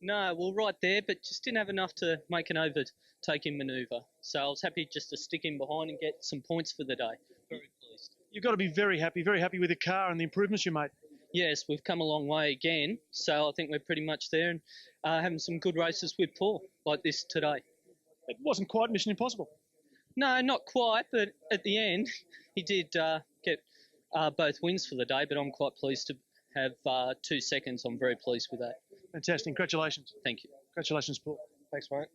No, well, right there, but just didn't have enough to make an overtaking manoeuvre. So I was happy just to stick in behind and get some points for the day. Very pleased. You've got to be very happy with the car and the improvements you made. Yes, we've come a long way again, so I think we're pretty much there and having some good races with Paul like this today. It wasn't quite Mission Impossible. No, not quite, but at the end he did get both wins for the day, but I'm quite pleased to have 2 seconds. I'm very pleased with that. Fantastic. Congratulations. Thank you. Congratulations, Paul. Thanks, mate.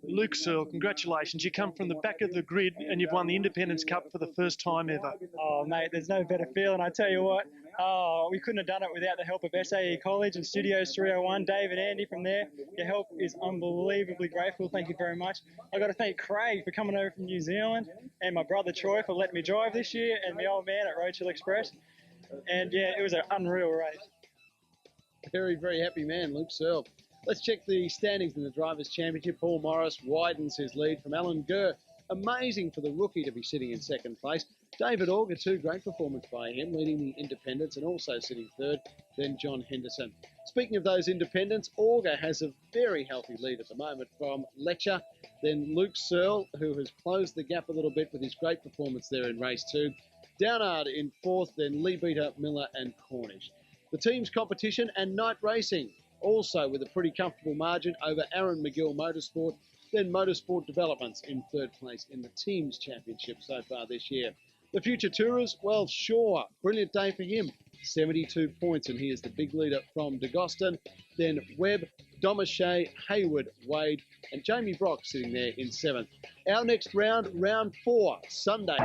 Luke Searle, congratulations. You come from the back of the grid and you've won the Independents Cup for the first time ever. Oh, mate, there's no better feeling. I tell you what, we couldn't have done it without the help of SAE College and Studios 301. Dave and Andy from there. Your help is unbelievably grateful. Thank you very much. I've got to thank Craig for coming over from New Zealand and my brother Troy for letting me drive this year and my old man at Roadkill Express. And, yeah, it was an unreal race. Very, very happy man, Luke Searle. Let's check the standings in the Drivers' Championship. Paul Morris widens his lead from Ellender. Amazing for the rookie to be sitting in 2nd place. David Auger, too, great performance by him, leading the Independents and also sitting 3rd. Then John Henderson. Speaking of those Independents, Auger has a very healthy lead at the moment from Letcher. Then Luke Searle, who has closed the gap a little bit with his great performance there in race 2. Downard in 4th, then Lee Beater, Miller and Cornish. The team's competition and night racing, also with a pretty comfortable margin over Aaron McGill Motorsport, then Motorsport Developments in 3rd place in the team's championship so far this year. The future tourers, well, sure, brilliant day for him. 72 points, and he is the big leader from De Goston. Then Webb, Domache, Hayward, Wade, and Jamie Brock sitting there in 7th. Our next round, round 4, Sunday.